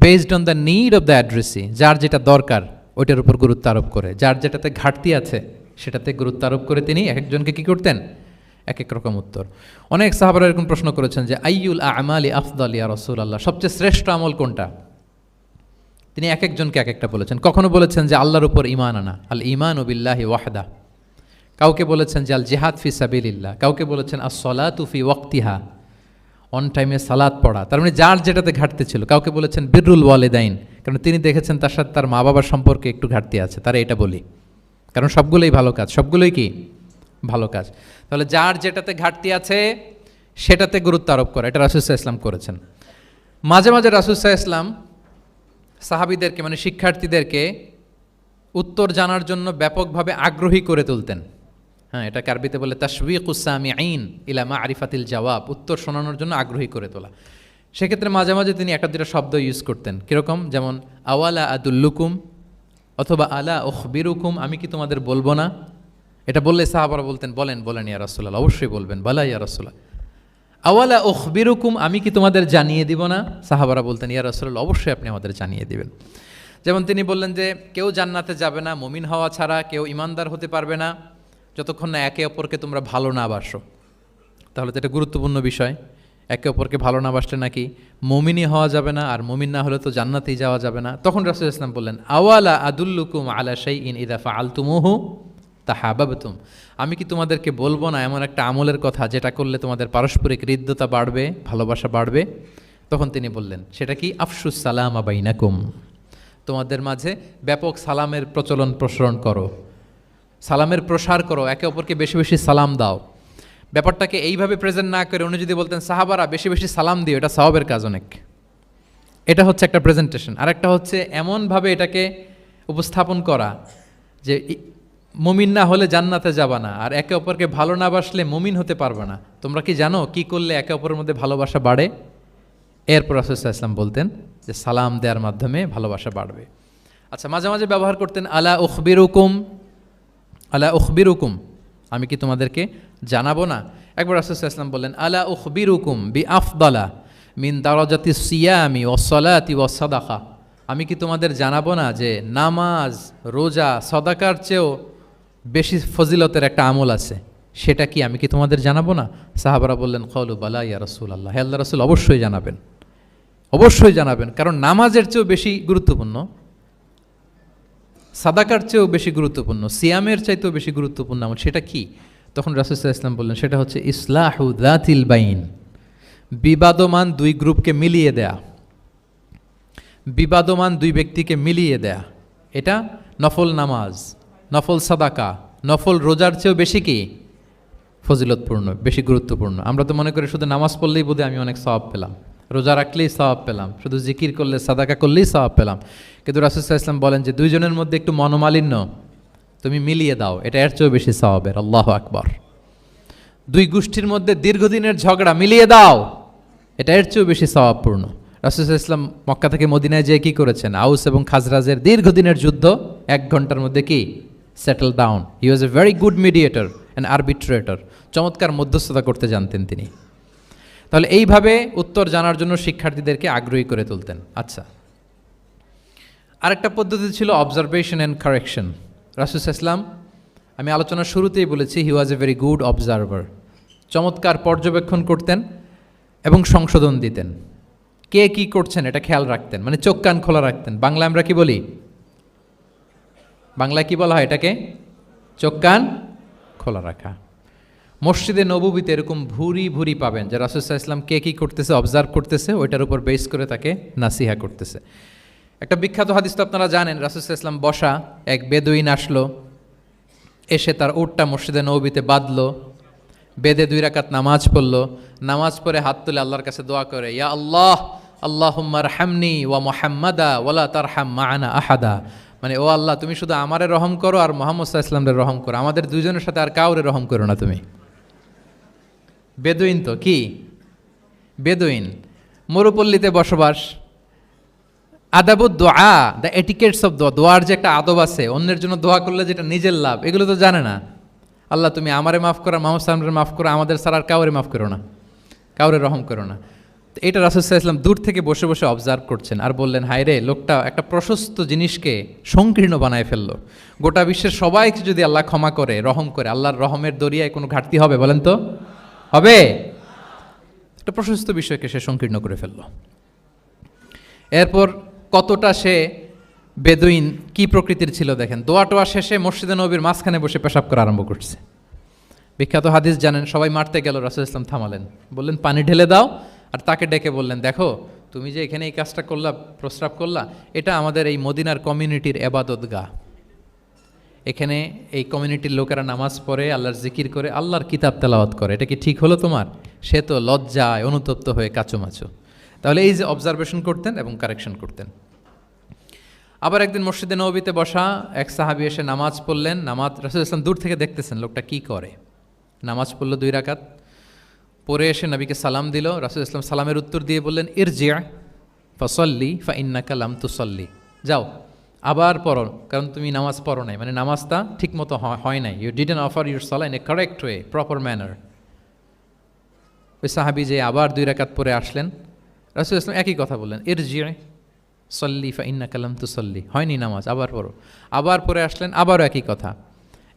Based on the need of the addressee, যার যেটা দরকার ওইটার উপর গুরুত্ব আরোপ করে, যার যেটাতে ঘাটতি আছে সেটাতে গুরুত্ব আরোপ করে তিনি এক একজনকে কী করতেন? এক এক রকম উত্তর। অনেক সাহাবারা এরকম প্রশ্ন করেছেন যে আইয়ুল আমালি আফদাল ইয়া রাসূলুল্লাহ, সবচেয়ে শ্রেষ্ঠ আমল কোনটা? তিনি এক একজনকে এক একটা বলেছেন। কখনো বলেছেন যে আল্লাহর উপর ঈমান আনা, আল ঈমানু বিল্লাহি ওয়াহদা। কাউকে বলেছেন যে আল জিহাদ ফি সাবিলিল্লাহ, কাউকে বলেছেন আস-সালাতু ফি ওয়াক্তিহা, অন টাইমে সালাত পড়া। তার মানে যার যেটাতে ঘাটতি ছিল। কাউকে বলেছেন বিররুল ওয়ালিদাইন, কারণ তিনি দেখেছেন তার সাথে তার মা বাবার সম্পর্কে একটু ঘাটতি আছে, তারা এটা বলি, কারণ সবগুলোই ভালো কাজ, সবগুলোই কি ভালো কাজ। তাহলে যার যেটাতে ঘাটতি আছে সেটাতে গুরুত্ব আরোপ করা, এটা রাসূল সাল্লাল্লাহু আলাইহি ওয়াসাল্লাম করেছেন। মাঝে মাঝে রাসূল সাল্লাল্লাহু আলাইহি ওয়াসাল্লাম সাহাবীদেরকে, মানে শিক্ষার্থীদেরকে উত্তর জানার জন্য ব্যাপকভাবে আগ্রহী করে তুলতেন। হ্যাঁ, এটাকে আরবিতে বলে তাশওয়ীকুস সামিঈন ইলা মা'রিফাতিল জাওয়াব, উত্তর শোনানোর জন্য আগ্রহী করে তোলা। সেক্ষেত্রে মাঝে মাঝে তিনি একটা দুটা শব্দ ইউজ করতেন। কীরকম? যেমন আওয়ালা আদুল্লুকুম, অথবা আলা উখবিরুকুম, আমি কি তোমাদের বলবো না? এটা বললে সাহাবারা বলতেন, বলেন বলেন ইয়া রাসূলুল্লাহ, অবশ্যই বলবেন, বালা ইয়া রাসূলুল্লাহ। আওয়ালা উখবিরুকুম, আমি কি তোমাদের জানিয়ে দিব না? সাহাবারা বলতেন, ইয়া রাসূলুল্লাহ, অবশ্যই আপনি আমাদের জানিয়ে দিবেন। যেমন তিনি বললেন যে কেউ জান্নাতে যাবে না মুমিন হওয়া ছাড়া, কেউ ইমানদার হতে পারবে না যতক্ষণ না একে অপরকে তোমরা ভালো না বাসো। তাহলে তো এটা গুরুত্বপূর্ণ বিষয়। একে অপরকে ভালো না বাসলে নাকি মুমিনই হওয়া যাবে না, আর মুমিন না হলে তো জান্নাতেই যাওয়া যাবে না। তখন রাসূলুল্লাহ সাল্লাল্লাহু আলাইহি ওয়াসাল্লাম বললেন, আওয়ালা আদুল্লুকুম আলা শাইইন ইযা ফাআলতুমুহু তাহাবাবতুম, আমি কি তোমাদেরকে বলবো না এমন একটা আমলের কথা যেটা করলে তোমাদের পারস্পরিক হৃদ্যতা বাড়বে, ভালোবাসা বাড়বে? তখন তিনি বললেন, সেটা কি? আফশুস সালামা বাইনাকুম, তোমাদের মাঝে ব্যাপক সালামের প্রসারণ করো, সালামের প্রসার করো, একে অপরকে বেশি বেশি সালাম দাও। ব্যাপারটাকে এইভাবে প্রেজেন্ট না করে উনি যদি বলতেন, সাহাবারা বেশি বেশি সালাম দিও, এটা সওয়াবের কাজ অনেক। এটা হচ্ছে একটা প্রেজেন্টেশন। আর একটা হচ্ছে এমনভাবে এটাকে উপস্থাপন করা যে মুমিন না হলে জান্নাতে যাবা না, আর একে অপরকে ভালো না বাসলে মুমিন হতে পারবে না। তোমরা কি জানো কি করলে একে অপরের মধ্যে ভালোবাসা বাড়ে? এরপর রাসূলুল্লাহ সাল্লাল্লাহু আলাইহি ওয়াসাল্লাম বলতেন যে সালাম দেওয়ার মাধ্যমে ভালোবাসা বাড়বে। আচ্ছা, মাঝে মাঝে ব্যবহার করতেন আলা উখবিরুকুম, আলা উখবিরুকুম, আমি কি তোমাদেরকে জানাবো না? একবার রাসূলুল্লাহ সাল্লাল্লাহু আলাইহি ওয়াসাল্লাম বললেন, আলা উখবিরুকুম বিআফদালা মিন দারাজাতি সিয়ামি ওয়াস সালাতি ওয়াস সাদাকা, আমি কি তোমাদের জানাবো না যে নামাজ, রোজা, সাদাকার চেয়েও বেশি ফজিলতের একটা আমল আছে, সেটা কি? আমি কি তোমাদের জানাবো না? সাহাবারা বললেন, ক্বালু বালা ইয়া রাসূলুল্লাহ, হে আল্লাহর রাসূল, অবশ্যই জানাবেন, অবশ্যই জানাবেন, কারণ নামাজের চেয়েও বেশি গুরুত্বপূর্ণ, সাদাকার চেয়েও বেশি গুরুত্বপূর্ণ, সিয়ামের চাইতেও বেশি গুরুত্বপূর্ণ আমল। সেটা কি? তখন রাসূল সাল্লাল্লাহু আলাইহি ওয়াসাল্লাম বললেন, সেটা হচ্ছে ইসলাহু যাতিল বাইন, বিবাদমান দুই গ্রুপকে মিলিয়ে দেয়া, বিবাদমান দুই ব্যক্তিকে মিলিয়ে দেয়া। এটা নফল নামাজ, নফল সাদাকা, নফল রোজার চেয়েও বেশি কি ফজিলতপূর্ণ, বেশি গুরুত্বপূর্ণ। আমরা তো মনে করি শুধু নামাজ পড়লেই বোধহয় আমি অনেক সওয়াব পেলাম, রোজা রাখলেই সওয়াব পেলাম, শুধু জিকির করলে, সাদাকা করলেই সওয়াব পেলাম। কিন্তু রাসূল সাল্লাল্লাহু আলাইহি ওয়াসাল্লাম বলেন যে দুইজনের মধ্যে একটু মনোমালিন্য তুমি মিলিয়ে দাও, এটা এর চেয়েও বেশি সওয়াবের। আল্লাহু আকবার। দুই গোষ্ঠীর মধ্যে দীর্ঘদিনের ঝগড়া মিলিয়ে দাও, এটা এর চেয়েও বেশি সওয়াবপূর্ণ। রাসূল সাল্লাল্লাহু আলাইহি ওয়াসাল্লাম মক্কা থেকে মদিনায় যেয়ে কি করেছেন? আউস এবং খাজরাজের দীর্ঘদিনের যুদ্ধ 1 ঘন্টার মধ্যে কি settle down. He was a very good mediator and arbitrator, চমৎকার মধ্যস্থতা করতে জানতেন তিনি। তাহলে এইভাবে উত্তর জানার জন্য শিক্ষার্থীদেরকে আগ্রহী করে তুলতেন। আচ্ছা, আরেকটা পদ্ধতি ছিল অবজারভেশন অ্যান্ড কারেকশন। রাসূল সাল্লাল্লাহু আলাইহি ওয়াসাল্লাম, আমি আলোচনার শুরুতেই বলেছি, হি was a very good observer, চমৎকার পর্যবেক্ষণ করতেন এবং সংশোধন দিতেন। কে কি করছেন এটা খেয়াল রাখতেন, মানে চোখ কান খোলা রাখতেন। বাংলায় আমরা কি বলি? বাংলায় কি বলা হয় এটাকে? চোখ কান খোলা রাখা। মসজিদে নববীতে এরকম ভুরি ভুরি পাবেন যে রাসূল সাল্লাল্লাহু আলাইহি ওয়াসাল্লাম কে কি করতেছে অবজার্ভ করতেছে, ওইটার উপর বেস করে তাকে নাসিহা করতেছে। একটা বিখ্যাত হাদিস তো আপনারা জানেন, রাসূল সাল্লাল্লাহু আলাইহি ওয়াসাল্লাম বসা, এক বেদুইন আসলো, এসে তার উটটা মসজিদে নববীতে বাঁধলো, বেদে 2 রাকাত নামাজ পড়লো, নামাজ পড়ে হাত তুলে আল্লাহর কাছে দোয়া করে, ইয়া আল্লাহ আল্লাহুম্মা রহামনি ওয়া মুহাম্মাদা ওয়ালা তারহাম মা'ানা আহাদা, মানে ও আল্লাহ তুমি শুধু আমারে রহম করো আর মুহাম্মদ সাল্লাল্লাহু আলাইহি ওয়াসাল্লামের রহম করো, আমাদের দুইজনের সাথে আর কাউরে রহম করো না তুমি। বেদুইন তো কি, বেদুইন, মরুপল্লীতে বসবাস। আদাবুদ দোয়া, দ্য এটিকেটস অফ দোয়া, দোয়ার যে একটা আদব আছে, অন্যের জন্য দোয়া করলে যেটা নিজের লাভ, এগুলো তো জানে না। আল্লাহ তুমি আমারে মাফ করো, মুহাম্মদ সাল্লাল্লাহু আলাইহি ওয়াসাল্লামকে মাফ করো, আমাদের ছাড়া আর কাউরে মাফ করো না, কাউরে রহম করো না। তো এটা রাসূল সাল্লাল্লাহু আলাইহি ওয়াসাল্লাম দূর থেকে বসে বসে অবজার্ভ করছেন আর বললেন, হায় রে, লোকটা একটা প্রশস্ত জিনিসকে সংকীর্ণ বানায় ফেললো। গোটা বিশ্বের সবাইকে যদি আল্লাহ ক্ষমা করে, রহম করে, আল্লাহর রহমের দরিয়ায় কোনো ঘাটতি হবে বলেন তো? হবে? একটা প্রশস্ত বিষয়কে সে সংকীর্ণ করে ফেললো। এরপর কতটা সে বেদুইন, কি প্রকৃতির ছিল দেখেন। দোয়া টোয়া শেষে মসজিদে নববীর মাঝখানে বসে পেশাব করা আরম্ভ করছে। বিখ্যাত হাদিস জানেন, সবাই মারতে গেল, রাসূল ইসলাম থামালেন, বললেন পানি ঢেলে দাও, আর তাকে ডেকে বললেন, দেখো তুমি যে এখানে এই কাজটা করলা, প্রস্রাব করলা, এটা আমাদের এই মদিনার কমিউনিটির এবাদতগাহ। এখানে এই কমিউনিটির লোকেরা নামাজ পড়ে, আল্লাহর জিকির করে, আল্লাহর কিতাব তেলাওয়াত করে, এটা কি ঠিক হলো তোমার? সে তো লজ্জায় অনুতপ্ত হয়ে কাচুমাচু। তাহলে এই যে অবজারভেশন করতেন এবং কারেকশন করতেন। আবার একদিন মসজিদে নববীতে বসা এক সাহাবী এসে নামাজ পড়লেন। নামাজ রাসূল ইসলাম দূর থেকে দেখতেছেন লোকটা কি করে। নামাজ পড়লো 2 রাকাত, পরে এসে নবীকে সালাম দিল। রাসূল ইসলাম সালামের উত্তর দিয়ে বললেন, ইরজি' ফাসাল্লি ফাইন্নাকা লাম তুসাল্লি, যাও আবার পড়ো, কারণ তুমি নামাজ পড়ো নাই, মানে নামাজটা ঠিকমতো হয় নাই। ইউ ডিডন্ট অফার ইউর সালাহ in a correct way, proper manner. ওই সাহাবী যে আবার 2 রাকাত পরে আসলেন, রাসূল ইসলাম একই কথা বললেন, ইরজি' সল্লি ফাইন্নাকা লাম তুসাল্লি, হয়নি নামাজ, আবার পড়ো। আবার পরে আসলেন, আবারও একই কথা।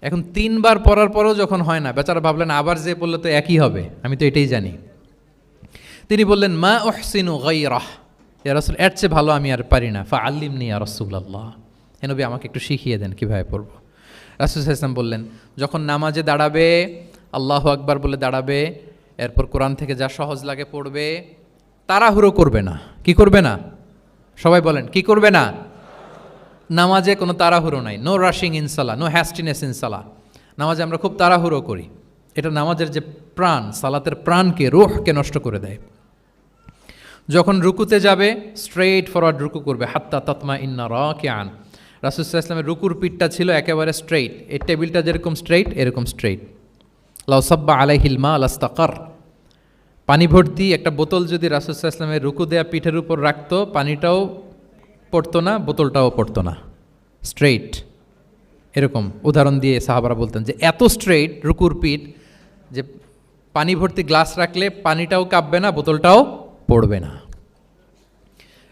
এখন 3 বার পড়ার পরও যখন হয় না, বেচারা ভাবলেন আবার যে পড়লে তো একই হবে, আমি তো এটাই জানি। তিনি বললেন মা উহসিনু গায়রাহ, ইয়া রাসূল এর চেয়ে ভালো আমি আর পারি না, ফাআল্লিমনি ইয়া রাসূলুল্লাহ, হে নবী আমাকে একটু শিখিয়ে দেন কিভাবে পড়ব। রাসূল সাল্লাল্লাহু আলাইহি ওয়াসাল্লাম বললেন, যখন নামাজে দাঁড়াবে আল্লাহু আকবার বলে দাঁড়াবে, এরপর কোরআন থেকে যা সহজ লাগে পড়বে, তাড়াহুড়ো করবে না। কি করবে না? সবাই বলেন কি করবে না? নামাজে কোনো তাড়াহুড়ো নাই, নো রাশিং ইন সালাহ, নো হ্যাস্টিনেস ইন সালাহ। নামাজে আমরা খুব তাড়াহুড়ো করি, এটা নামাজের যে প্রাণ, সালাতের প্রাণকে, রূহকে নষ্ট করে দেয়। যখন রুকুতে যাবে স্ট্রেইট ফরওয়ার্ড রুকু করবে, হাত্তা তাতমা ইন্না রাকিআন। রাসূল সাল্লাল্লাহু আলাইহি ওয়াসাল্লামের রুকুর পিঠটা ছিল একেবারে স্ট্রেইট, এই টেবিলটা যেরকম স্ট্রেইট এরকম স্ট্রেইট। লাউ সাব্বা আলাইহিল মা লাস্তাকার, পানি ভর্তি একটা বোতল যদি রাসূল সাল্লাল্লাহু আলাইহি ওয়াসাল্লামের রুকু দেয়া পিঠের উপর রাখতো, পানিটাও পড়তো না, বোতলটাও পড়তো না, স্ট্রেইট। এরকম উদাহরণ দিয়ে সাহাবারা বলতেন যে এত স্ট্রেইট রুকুর পিঠ যে পানি ভর্তি গ্লাস রাখলে পানিটাও কাঁপবে না, বোতলটাও পড়বে না।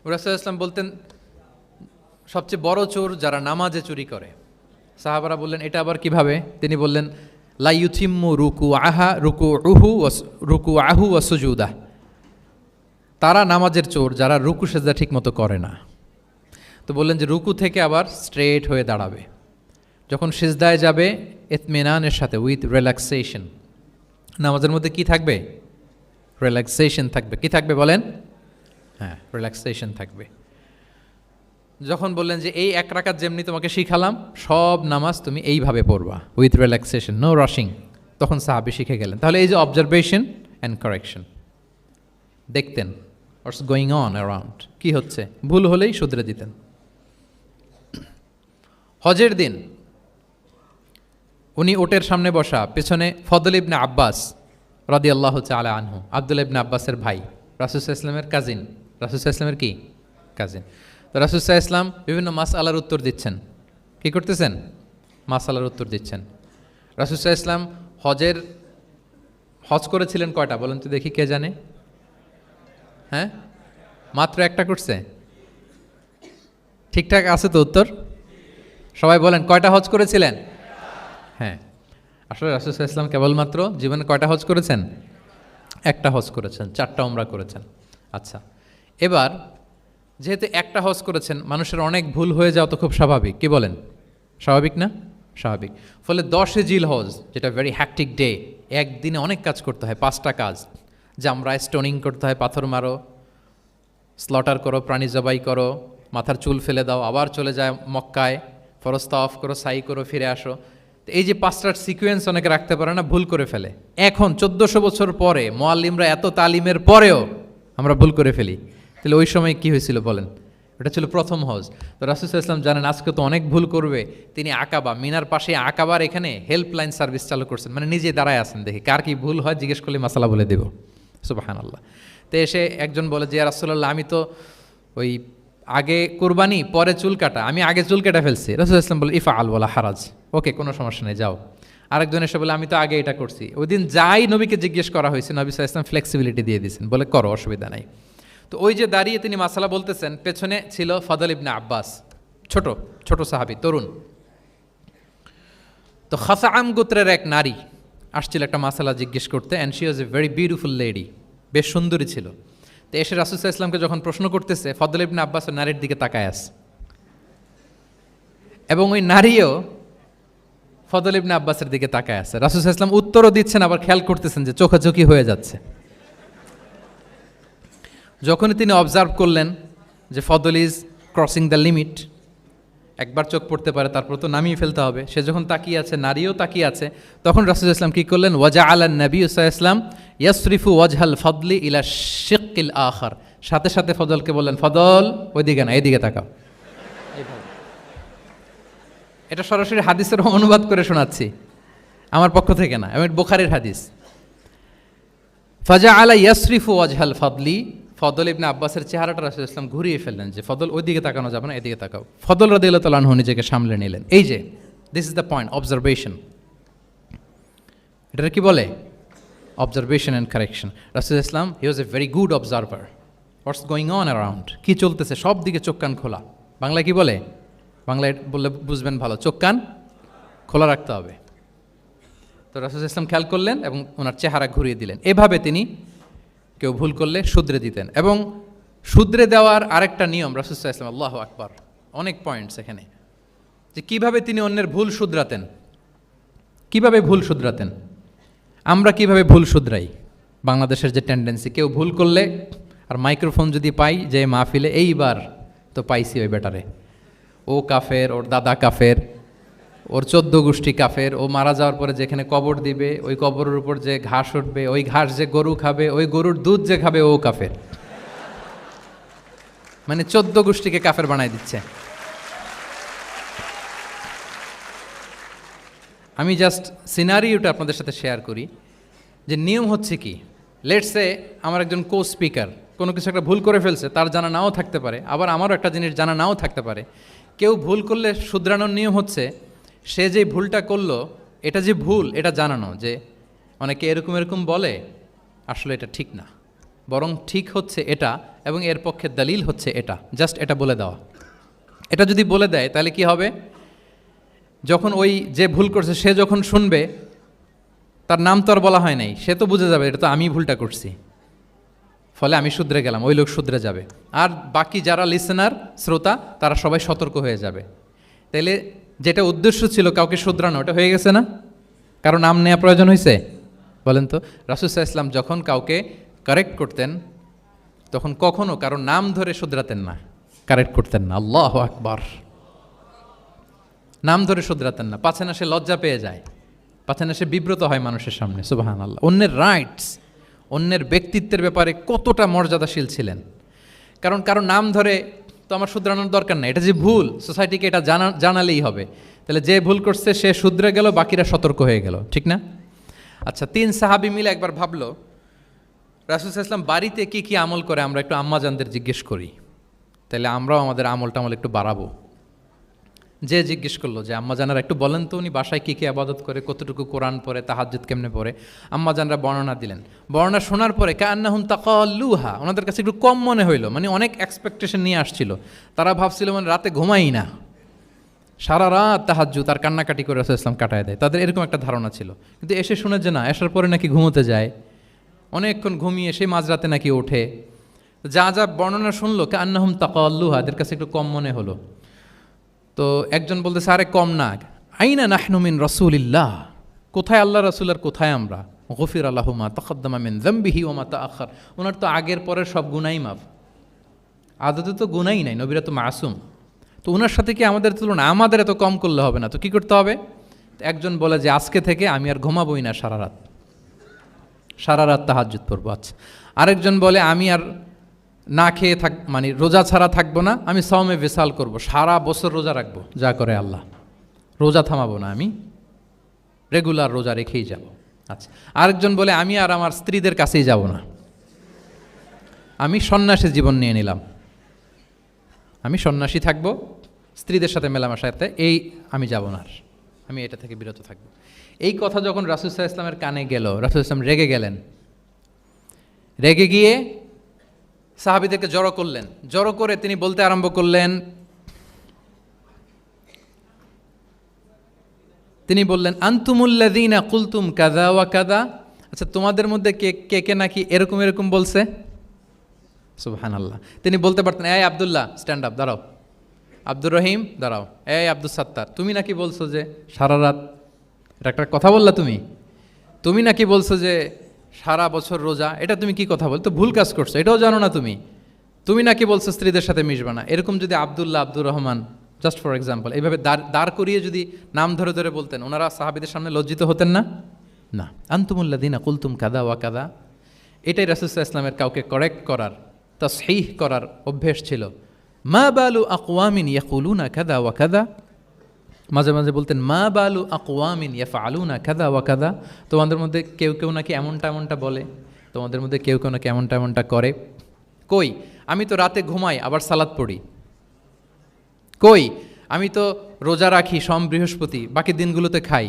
রাসূল সাল্লাল্লাহু আলাইহি ওয়াসাল্লাম বলতেন সবচেয়ে বড় চোর যারা নামাজে চুরি করে। সাহাবারা বললেন এটা আবার কিভাবে? তিনি বললেন লা ইউতিম্মু রুকু আহু ওয়া সুজুদাহ, তারা নামাজের চোর যারা রুকু সেজদা ঠিক মতো করে না। তো বললেন যে রুকু থেকে আবার স্ট্রেট হয়ে দাঁড়াবে, যখন সিজদায় যাবে ইতমিনানের সাথে, উইথ রিল্যাক্সেশন। নামাজের মধ্যে কি থাকবে? রিল্যাক্সেশন থাকবে। কি থাকবে বলেন? হ্যাঁ, রিল্যাক্সেশন থাকবে। যখন বললেন যে এই 1 রাকাত যেমনি তোমাকে শিখালাম, সব নামাজ তুমি এইভাবে পড়বা, উইথ রিল্যাক্সেশন, নো রাশিং, তখন সাহাবী শিখে গেলেন। তাহলে এই যে অবজারভেশন অ্যান্ড কারেকশন, দেখতেন হোয়াটস গোয়িং অন অ্যারাউন্ড, কি হচ্ছে, ভুল হলেই শুধরে দিতেন। হজের দিন উনি ওটের সামনে বসা, পেছনে ফদল ইবনে আব্বাস রাদিয়াল্লাহু তাআলা আনহু, আব্দুল্লাহ ইবনে আব্বাসের ভাই, রাসূল সাল্লাল্লাহু আলাইহি ওয়াসাল্লামের কাজিন, রাসূল সাল্লাল্লাহু আলাইহি ওয়াসাল্লামের কি কাজিন। তো রাসূল সাল্লাল্লাহু আলাইহি ওয়াসাল্লাম বিভিন্ন মাসআলার উত্তর দিচ্ছেন। কি করতেছেন? মাসআলার উত্তর দিচ্ছেন। রাসূল সাল্লাল্লাহু আলাইহি ওয়াসাল্লাম হজ করেছিলেন কয়টা বলেন তো দেখি, কে জানে? হ্যাঁ, মাত্র একটা করছে। ঠিকঠাক আছে তো উত্তর? সবাই বলেন কয়টা হজ করেছিলেন? হ্যাঁ, আসলে রাসূল সাল্লাল্লাহু আলাইহি ওয়াসাল্লাম কেবলমাত্র জীবনে কয়টা হজ করেছেন? একটা হজ করেছেন, 4টা উমরা করেছেন। আচ্ছা, এবার যেহেতু একটা হজ করেছেন, মানুষের অনেক ভুল হয়ে যাওয়া তো খুব স্বাভাবিক। কি বলেন? স্বাভাবিক না? স্বাভাবিক। ফলে 10 জিলহজ, যেটা ভেরি হ্যাকটিক ডে, একদিনে অনেক কাজ করতে হয়, 5টা কাজ। জামরায় স্টোনিং করতে হয়, পাথর মারো, স্লটার করো, প্রাণী জবাই করো, মাথার চুল ফেলে দাও, আবার চলে যায় মক্কায়, ফরজ তাওয়াফ করো, সাই করো, ফিরে আসো। এই যে 5টার সিকোয়েন্স অনেকে রাখতে পারে না, ভুল করে ফেলে। এখন 1400 বছর পরে, মুআল্লিমরা এত তালিমের পরেও আমরা ভুল করে ফেলি। তাহলে ওই সময় কি হয়েছিল বলেন? এটা ছিল প্রথম হজ। তো রাসূল সাল্লাল্লাহু আলাইহি ওয়াসাল্লাম জানেন আজকে তো অনেক ভুল করবে, তিনি আকাবা, মিনার পাশে আকাবার এখানে হেল্পলাইন সার্ভিস চালু করছেন, মানে নিজে দাঁড়ায় আছেন, দেখি কার কি ভুল হয় জিজ্ঞেস করলে মাসালা বলে দেব। সুবহানাল্লাহ। তো এসে একজন বলে যে ইয়া রাসূলুল্লাহ, আমি তো ওই আগে কুরবানি পরে চুল কাটা, আমি আগে চুল কেটে ফেলছি। রাসূল সাল্লাল্লাহু আলাইহি ওয়াসাল্লাম বলে ইফআল ওয়ালা হারাজ, ওকে কোনো সমস্যা নেই, যাও। আরেকজন এসে বলে আমি তো আগে এটা করছি। ওই দিন যাই নবীকে জিজ্ঞেস করা হয়েছে, নবী সাল্লাল্লাহু আলাইহি ওয়াসাল্লাম ফ্লেক্সিবিলিটি দিয়ে দিয়েছেন, বলে করো, অসুবিধা নাই। তো ওই যে দাঁড়িয়ে তিনি মাসালা বলতেছেন, পেছনে ছিল ফদল ইবনে আব্বাস, ছোট ছোট সাহাবী, তরুণ। তো খাসাআম গোত্রের এক নারী আসছিল একটা মাসালা জিজ্ঞেস করতে, and she was a very beautiful lady, বেশ সুন্দরী ছিল। তো এসে রাসূল সাল্লাল্লাহু আলাইহি ওয়াসাল্লামকে যখন প্রশ্ন করতেছে, ফদল ইবনে আব্বাস ওই নারীর দিকে তাকায় আছে, এবং ওই নারীও ফদল ইবনে আব্বাসের দিকে তাকায় আছে। রাসূল সাল্লাল্লাহু আলাইহি ওয়াসাল্লাম উত্তরও দিচ্ছেন, আবার খেয়াল করতেছেন যে চোখাচোখি হয়ে যাচ্ছে। যখনই তিনি অবজার্ভ করলেন যে ফদল ইজ ক্রসিং দ্য লিমিট, একবার চোখ পড়তে পারে, তারপর তো নামিয়ে ফেলতে হবে, সে যখন তাকিয়ে আছে, নারীও তাকিয়ে আছে, তখন রাসূল সাল্লাল্লাহু আলাইহি ওয়াসাল্লাম কী করলেন? ওয়াজআলান নবী সাল্লাল্লাহু আলাইহি ওয়াসাল্লাম ইয়াসরিফু ওয়াজহাল ফদলি ইলা শিক্কিল আখার, সাথে সাথে ফদলকে বললেন, ফদল ওইদিকে না, এদিকে তাকাও। এটা সরাসরি হাদিসের অনুবাদ করে শোনাচ্ছি, আমার পক্ষ থেকে না, আমি বুখারীর হাদিস। ফাজআলা ইয়াসরিফু ওয়াজহাল ফদলি, ফদল ইবনে আব্বাসের চেহারাটা রাসূল সাল্লাল্লাহু আলাইহি ওয়াসাল্লাম ঘুরিয়ে ফেললেন যে ফদল ওইদিকে তাকানো যাবে না, এদিকে তাকাও। ফদল রাদিয়াল্লাহু তাআলা আনহু নিজেকে সামলে নিলেন। এই যে this is the point, observation. এটা কি বলে? Observation and correction. রাসূল সাল্লাল্লাহু আলাইহি ওয়াসাল্লাম he was a very good observer, what's going on around, কি চলতেছে সব দিকে চোখ কান খোলা। বাংলায় কি বলে? বাংলায় বললে বুঝবেন ভালো, চোখ কান খোলা রাখতে হবে। তো রাসূল সাল্লাল্লাহু আলাইহি ওয়াসাল্লাম খেয়াল করলেন এবং ওনার চেহারা ঘুরিয়ে দিলেন। এভাবে তিনি কেউ ভুল করলে শুধরে দিতেন। এবং শুধরে দেওয়ার আরেকটা নিয়ম রাসূল সাল্লাল্লাহু আলাইহি ওয়াসাল্লাম, আল্লাহু আকবার, অনেক পয়েন্টস এখানে, যে কিভাবে তিনি অন্যের ভুল শুধরাতেন। কিভাবে ভুল শুধরাতেন? আমরা কিভাবে ভুল শুধরাই? বাংলাদেশের যে টেন্ডেন্সি, কেউ ভুল করলে আর মাইক্রোফোন যদি পাই যে মাহফিলে, এইবার তো পাইছি ওই বেটারে, ও কাফের, ওর দাদা কাফের, ওর 14 গোষ্ঠী কাফের, ও মারা যাওয়ার পরে যেখানে কবর দিবে ওই কবরের উপর যে ঘাস উঠবে, ওই ঘাস যে গরু খাবে, ওই গরুর দুধ যে খাবে ও কাফের। মানে 14 গোষ্ঠীকে কাফের বানাই দিচ্ছে। আমি জাস্ট সিনারিওটা আপনাদের সাথে শেয়ার করি যে নিয়ম হচ্ছে কি। লেটসে আমার একজন কো স্পিকার কোনো কিছু একটা ভুল করে ফেলছে, তার জানা নাও থাকতে পারে, আবার আমারও একটা জিনিস জানা নাও থাকতে পারে। কেউ ভুল করলে শুধরানোর নিয়ম হচ্ছে সে যে ভুলটা করলো এটা যে ভুল এটা জানানো, যে অনেকে এরকম এরকম বলে, আসলে এটা ঠিক না, বরং ঠিক হচ্ছে এটা এবং এর পক্ষে দলিল হচ্ছে এটা, জাস্ট এটা বলে দেওয়া। এটা যদি বলে দেয় তাহলে কি হবে, যখন ওই যে ভুল করছে সে যখন শুনবে, তার নাম তো আর বলা হয় নাই, সে তো বুঝে যাবে এটা তো আমি ভুলটা করছি, ফলে আমি শুধরে গেলাম, ওই লোক শুধরে যাবে। আর বাকি যারা লিসেনার, শ্রোতা, তারা সবাই সতর্ক হয়ে যাবে। তাইলে যেটা উদ্দেশ্য ছিল কাউকে শুধরানো, ওটা হয়ে গেছে না? কারো নাম নেওয়া প্রয়োজন হয়েছে? বলেন তো। রাসূল সাল্লাল্লাহু আলাইহি ওয়াসাল্লাম যখন কাউকে কারেক্ট করতেন তখন কখনো কারো নাম ধরে শুধরাতেন না, কারেক্ট করতেন না। আল্লাহু আকবার। নাম ধরে শুধরাতেন না, পাছে না সে লজ্জা পেয়ে যায়, পাছে না সে বিব্রত হয় মানুষের সামনে। সুবহানাল্লাহ। অন্যের রাইটস, অন্যের ব্যক্তিত্বের ব্যাপারে কতটা মর্যাদাশীল ছিলেন। কারণ কারো নাম ধরে তো আমার শুধরানোর দরকার নেই, এটা যে ভুল, সোসাইটিকে এটা জানালেই হবে। তাহলে যে ভুল করছে সে শুধরে গেল, বাকিরা সতর্ক হয়ে গেল, ঠিক না? আচ্ছা, 3 সাহাবী মিলে একবার ভাবলো রাসূল সাল্লাল্লাহু আলাইহি ওয়াসাল্লাম বাড়িতে কি কি আমল করে, আমরা একটু আম্মাজানদের জিজ্ঞেস করি, তাহলে আমরাও আমাদের আমল একটু বাড়াবো। যে জিজ্ঞেস করলো যে আম্মাজানারা একটু বলেন তো উনি বাসায় কী কী আবাদত করে, কতটুকু কোরআন পড়ে, তাহাজ্জুদ কেমনে পড়ে। আম্মাজানরা বর্ণনা দিলেন। বর্ণনা শোনার পরে কান্নাহুম তাকাল্লুহা, ওনাদের কাছে একটু কম মনে হইলো, মানে অনেক এক্সপেকটেশন নিয়ে আসছিল। তারা ভাবছিল মানে রাতে ঘুমাই না, সারা রাত তাহাজ্জুদ আর কান্নাকাটি করে রাসূল ইসলাম কাটায় দেয়, তাদের এরকম একটা ধারণা ছিল। কিন্তু এসে শুনে যে না, আসার পরে নাকি ঘুমোতে যায়, অনেকক্ষণ ঘুমিয়ে সেই মাঝরাতে নাকি ওঠে। যা যা বর্ণনা শুনলো কান্নাহুম তাকাল্লুহা, এদের কাছে একটু কম মনে হলো। তো একজন বলতেছে, আরে কম না, আইনা নাহনু মিন রাসূলিল্লাহ, কোথায় আল্লাহ রাসূল আর কোথায় আমরা। গফির লাহু মা তাকাদ্দামা মিন যামবিহি ওয়া মা তাআখার, ওনার তো আগের পরের সব গুনাহই মাফ। আদতে তো গুনাহই নাই, নবীরা তো মাসুম। তো ওনার সাথে কি আমাদের তুলনা, আমাদের এত কম করলে হবে না, তো কি করতে হবে? একজন বলে যে আজকে থেকে আমি আর ঘুমাবোই না সারা রাত তাহাজ্জুদ পড়বো। আচ্ছা। আরেকজন বলে আমি আর না খেয়ে মানে রোজা ছাড়া থাকবো না, আমি সাওমে ভিসাল করব, সারা বছর রোজা রাখবো, যা করে আল্লাহ, রোজা থামাবো না, আমি রেগুলার রোজা রেখেই যাব। আচ্ছা। আরেকজন বলে আমি আর আমার স্ত্রীদের কাছেই যাব না, আমি সন্ন্যাসী জীবন নিয়ে নিলাম, আমি সন্ন্যাসী থাকবো, স্ত্রীদের সাথে মেলামেশাতে এই আমি যাব না, আর আমি এটা থেকে বিরত থাকবো। এই কথা যখন রাসূল সাল্লাল্লাহু আলাইহি ওয়াসাল্লামের কানে গেল, রাসূল ইসলাম রেগে গেলেন। রেগে গিয়ে সাহাবীদেরকে জড়ো করলেন। জড়ো করে তিনি বলতে আরম্ভ করলেন, তিনি বললেন আনতুমুল্লাযীনা কুলতুম কাযা ওয়া কাযা, আচ্ছা তোমাদের মধ্যে কে কে নাকি এরকম এরকম বলছে। সুবহানাল্লাহ। তিনি বলতে পারতেন, এই আব্দুল্লাহ স্ট্যান্ড আপ, দাঁড়াও, আব্দুর রহিম দাঁড়াও, এই আব্দুল সাত্তার তুমি নাকি বলছো যে সারা রাত, এটা একটা কথা বললা তুমি নাকি বলছো যে সারা বছর রোজা, এটা তুমি কি কথা বল, তো ভুল কাজ করছো, এটাও জানো না তুমি নাকি বলছো স্ত্রীদের সাথে মিশবা না। এরকম যদি Abdullah, Abdur Rahman, just for example, এইভাবে দাঁড় করিয়ে যদি নাম ধরে ধরে বলতেন, ওনারা সাহাবীদের সামনে লজ্জিত হতেন না? না। আনতুমুল্লাযীনা কুলতুম কাযা ওয়া কাযা, এটাই রাসূল সাল্লাল্লাহু আলাইহি ওয়াসাল্লামের কাউকে কারেক্ট করার, তাসহিহ করার অভ্যেস ছিল। মা বালু আকওয়ামিন ইয়াকুলুনা কাযা ওয়া কাযা, মাঝে মাঝে বলতেন মা বালু আকওয়ামিন ইয়াফআলুনা কাযা ওয়া কাযা, তোমাদের মধ্যে কেউ কেউ নাকি এমনটা বলে, তোমাদের মধ্যে কেউ কেউ নাকি এমনটা করে। কই, আমি তো রাতে ঘুমাই আবার সালাত পড়ি। কই, আমি তো রোজা রাখি সোম বৃহস্পতি, বাকি দিনগুলোতে খাই।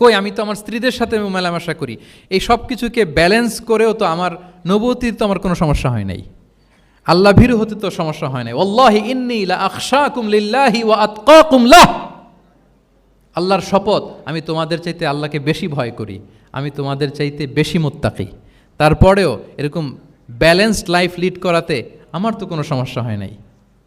কই, আমি তো আমার স্ত্রীদের সাথে মেলামেশা করি। এই সব কিছুকে ব্যালেন্স করেও তো আমার নবুয়তির তো আমার কোনো সমস্যা হয় নাই, আল্লাহ ভীরু হতে তো সমস্যা হয় নাই। ওয়াল্লাহি ইন্নী লা আখশাকুম লিল্লাহি ওয়া আতকাকুম লাহ, আল্লাহর শপথ, আমি তোমাদের চাইতে আল্লাহকে বেশি ভয় করি, আমি তোমাদের চাইতে বেশি মুত্তাকি। তারপরেও এরকম ব্যালেন্সড লাইফ লিড করাতে আমার তো কোনো সমস্যা হয় নাই,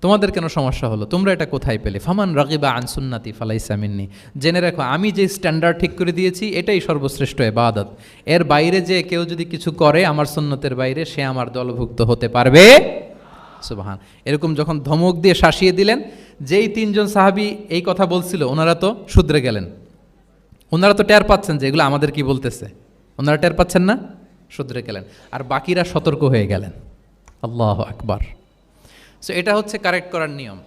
তোমাদের কেন সমস্যা হলো, তোমরা এটা কোথায় পেলে? ফামান রাগিবা আন সুন্নাতি ফালাইসা মিন্নি। জেনে রাখো, আমি যে স্ট্যান্ডার্ড ঠিক করে দিয়েছি এটাই সর্বশ্রেষ্ঠ ইবাদত। এর বাইরে যে কেউ যদি কিছু করে আমার সুন্নতের বাইরে, সে আমার দলভুক্ত হতে পারবে। সুবহান। এরকম যখন ধমক দিয়ে শাসিয়ে দিলেন, যেই তিনজন সাহাবী এই কথা বলছিল ওনারা তো শুধরে গেলেন। ওনারা তো টের পাচ্ছেন যে এগুলো আমাদের কি বলতেছে, ওনারা টের পাচ্ছেন না, শুধরে গেলেন। আর বাকিরা সতর্ক হয়ে গেলেন। আল্লাহু আকবার। সো এটা হচ্ছে কারেক্ট করার নিয়ম।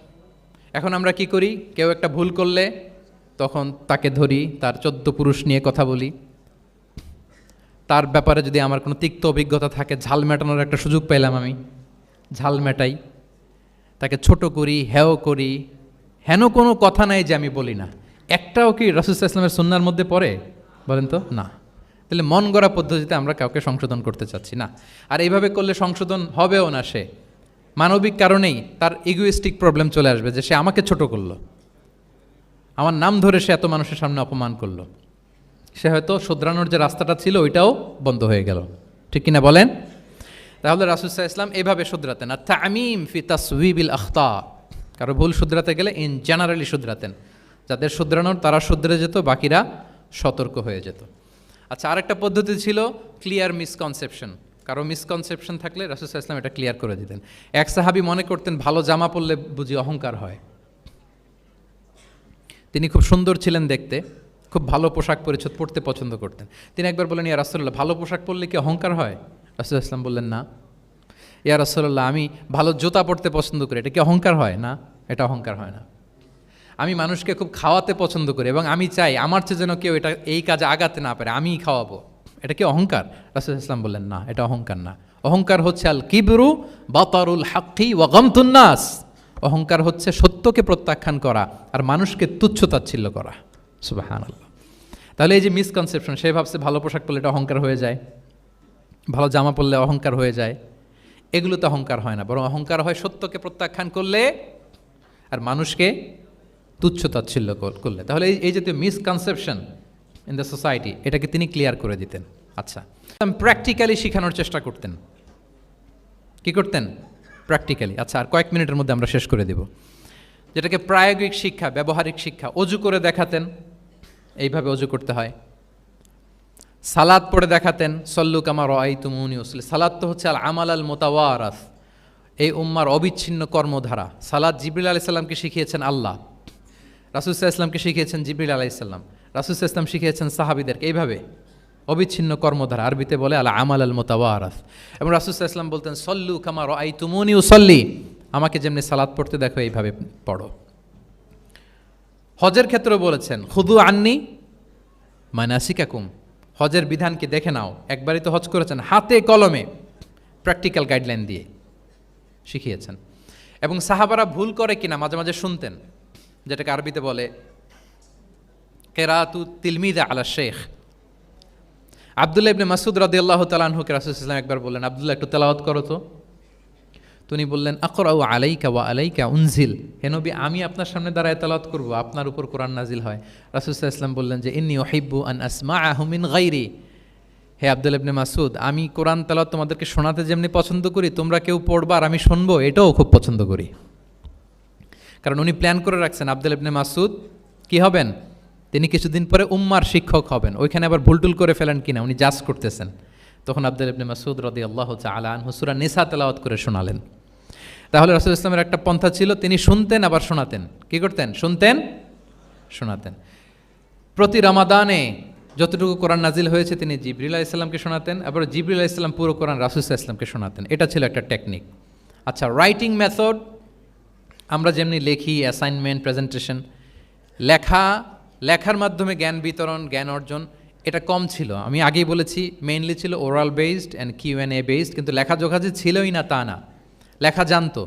এখন আমরা কি করি, কেউ একটা ভুল করলে তখন তাকে ধরি, তার 14 পুরুষ নিয়ে কথা বলি, তার ব্যাপারে যদি আমার কোনো তিক্ত অভিজ্ঞতা থাকে, ঝাল মেটানোর একটা সুযোগ পেলাম, আমি ঝাল মেটাই, তাকে ছোট করি, হেয় করি। হেন কোনো কথা নাই যে আমি বলি না। একটাও কি রাসূল সাল্লাল্লাহু আলাইহি ওয়াসাল্লামের সুন্নাহর মধ্যে পড়ে? বলেন তো না। তাহলে মন গড়া পদ্ধতিতে আমরা কাউকে সংশোধন করতে চাচ্ছি না। আর এইভাবে করলে সংশোধন হবেও না। সে মানবিক কারণেই তার ইগোইস্টিক প্রবলেম চলে আসবে যে সে আমাকে ছোট করলো, আমার নাম ধরে সে এত মানুষের সামনে অপমান করলো, সে হয়তো শুধরানোর যে রাস্তাটা ছিল ওইটাও বন্ধ হয়ে গেল। ঠিক কিনা বলেন? তাহলে রাসূল সাল্লাল্লাহু আলাইহি ওয়াসাল্লাম এইভাবে শুধরাতেন। আর তামিম ফি তাসওয়িবিল আখতা, কারো ভুল শুধরাতে গেলে ইন জেনারেলি শুধরাতেন। যাদের শুধরানোর তারা শুধরে যেত, বাকিরা সতর্ক হয়ে যেত। আচ্ছা, আরেকটা পদ্ধতি ছিল ক্লিয়ার মিসকনসেপশন। কারো মিসকনসেপশন থাকলে রাসূল সাল্লাল্লাহু আলাইহি ওয়াসাল্লাম এটা ক্লিয়ার করে দিতেন। এক সাহাবী মনে করতেন ভালো জামা পরলে বুঝি অহংকার হয়। তিনি খুব সুন্দর ছিলেন দেখতে, খুব ভালো পোশাক পরিচ্ছদ পরতে পছন্দ করতেন। তিনি একবার বললেন, ইয়া রাসূলুল্লাহ, ভালো পোশাক পরলে কি অহংকার হয়? রাসূল সাল্লাল্লাহু আলাইহি ওয়াসাল্লাম বললেন, না। ইয়া রাসূলুল্লাহ, আমি ভালো জুতা পরতে পছন্দ করি, এটা কি অহংকার হয়? না, এটা অহংকার হয় না। আমি মানুষকে খুব খাওয়াতে পছন্দ করি এবং আমি চাই আমার চেয়ে যেন কেউ এটা এই কাজে আগাতে না পারে, আমিই খাওয়াবো, এটা কি অহংকার? রাসূল ইসলাম বললেন, না, এটা অহংকার না। অহংকার হচ্ছে আল কিবরু বাতারুল হাক্কি ওয়া গামতুন নাস। অহংকার হচ্ছে সত্যকে প্রত্যাখ্যান করা আর মানুষকে তুচ্ছ-তাচ্ছিল্য করা। সুবহানাল্লাহ। তাহলে এই যে মিসকনসেপশন, সে ভাবছে ভালো পোশাক পরলে এটা অহংকার হয়ে যায়, ভালো জামা পরলে অহংকার হয়ে যায়, এগুলো তো অহংকার হয় না, বরং অহংকার হয় সত্যকে প্রত্যাখ্যান করলে আর মানুষকে তুচ্ছ-তাচ্ছিল্য করলে। তাহলে এই জাতীয় মিসকনসেপশন ইন দ্য সোসাইটি, এটাকে তিনি ক্লিয়ার করে দিতেন। আচ্ছা, প্র্যাকটিক্যালি শেখানোর চেষ্টা করতেন। কি করতেন? প্র্যাকটিক্যালি। আচ্ছা, আর কয়েক মিনিটের মধ্যে আমরা শেষ করে দেব। যেটাকে প্রায়োগিক শিক্ষা, ব্যবহারিক শিক্ষা। অজু করে দেখাতেন, এইভাবে অজু করতে হয়। সালাত পড়ে দেখাতেন, সল্লু কামা রাআইতুমুনি উসাল্লি। সালাত তো হচ্ছে আল আমাল আল মুতাওয়ারাস, এই উম্মার অবিচ্ছিন্ন কর্মধারা। সালাত জিবরিল আলাইহিস সালামকে শিখিয়েছেন আল্লাহ, রাসূল সাল্লাল্লাহু আলাইহি ওয়াসাল্লামকে শিখিয়েছেন জিবরিল আলাইহিস সালাম, রাসূল সাল্লাল্লাহু আলাইহি ওয়াসাল্লাম শিখিয়েছেন সাহাবীদেরকে। এইভাবে অবিচ্ছিন্ন কর্মধারা, আরবিতে বলে আল আমাল আল মুতাওয়ারাস। এবং রাসূল সাল্লাল্লাহু আলাইহি ওয়াসাল্লাম বলতেন, সল্লু কামা রাআইতুমুনি উসাল্লি, আমাকে যেমনি সালাত পড়তে দেখো এইভাবে পড়ো। হজের ক্ষেত্রে বলেছেন, খুদু আন্নি মানাসিকাকুম, হজের বিধানকে দেখে নাও। একবারই তো হজ করেছেন, হাতে কলমে প্র্যাকটিক্যাল গাইডলাইন দিয়ে শিখিয়েছেন। এবং সাহাবারা ভুল করে কিনা মাঝে মাঝে শুনতেন, যেটাকে আরবিতে বলে কেরাতু তিলমিদা আলা শেখ। আব্দুল্লাহ ইবনে মাসউদ রাদিয়াল্লাহু তাআলা আনহুকে রাসূল সাল্লাল্লাহু আলাইহি ওয়াসাল্লাম একবার বললেন, আব্দুল্লাহ একটু তেলাওয়াত করো তো। তিনি বললেন, আকরাউ আলাইকা ওয়া আলাইকা উনজিল, হে নবী, আমি আপনার সামনে দাঁড়ায় তেলাওয়াত করব, আপনার উপর কোরআন নাজিল হয়। রাসূল সাল্লাল্লাহু আলাইহি ওয়াসাল্লাম বললেন যে ইন্নী উহিব্বু আন আসমাআহু মিন গায়রি, হে আব্দুল্লাহ ইবনে মাসউদ, আমি কোরআন তেলাওয়াত তোমাদেরকে শোনাতে যেমনি পছন্দ করি, তোমরা কেউ পড়বা আর আমি শুনবো, এটাও খুব পছন্দ করি। কারণ উনি প্ল্যান করে রাখছেন আব্দুল্লাহ ইবনে মাসউদ কি হবেন, তিনি কিছুদিন পরে উম্মার শিক্ষক হবেন। ওইখানে আবার ভুলটুল করে ফেলেন কিনা উনি জাজ করতেছেন। তখন আব্দুল্লাহ ইবনে মাসউদ রাদিয়াল্লাহু তাআলা আনহু সূরা নিসা তেলাওয়াত করে শোনালেন। তাহলে রাসূল ইসলামের একটা পন্থা ছিল, তিনি শুনতেন আবার শোনাতেন। কি করতেন? শুনতেন, শোনাতেন। প্রতি রমাদানে যতটুকু কোরআন নাজিল হয়েছে তিনি জিবরিল আলাইহিস সালামকে শোনাতেন, আবার জিবরিল আলাইহিস সালাম পুরো কোরআন রাসূল সাল্লাল্লাহু আলাইহি ওয়াসাল্লামকে শোনাতেন। এটা ছিল একটা টেকনিক। আচ্ছা, রাইটিং মেথড, আমরা যেমনি লেখি, অ্যাসাইনমেন্ট, প্রেজেন্টেশন, লেখার মাধ্যমে জ্ঞান বিতরণ, জ্ঞান অর্জন, এটা কম ছিল। আমি আগেই বলেছি মেইনলি ছিল oral based and Q and A based, কিন্তু লেখাজোখা যে ছিলই না তা না। লেখা জানতো,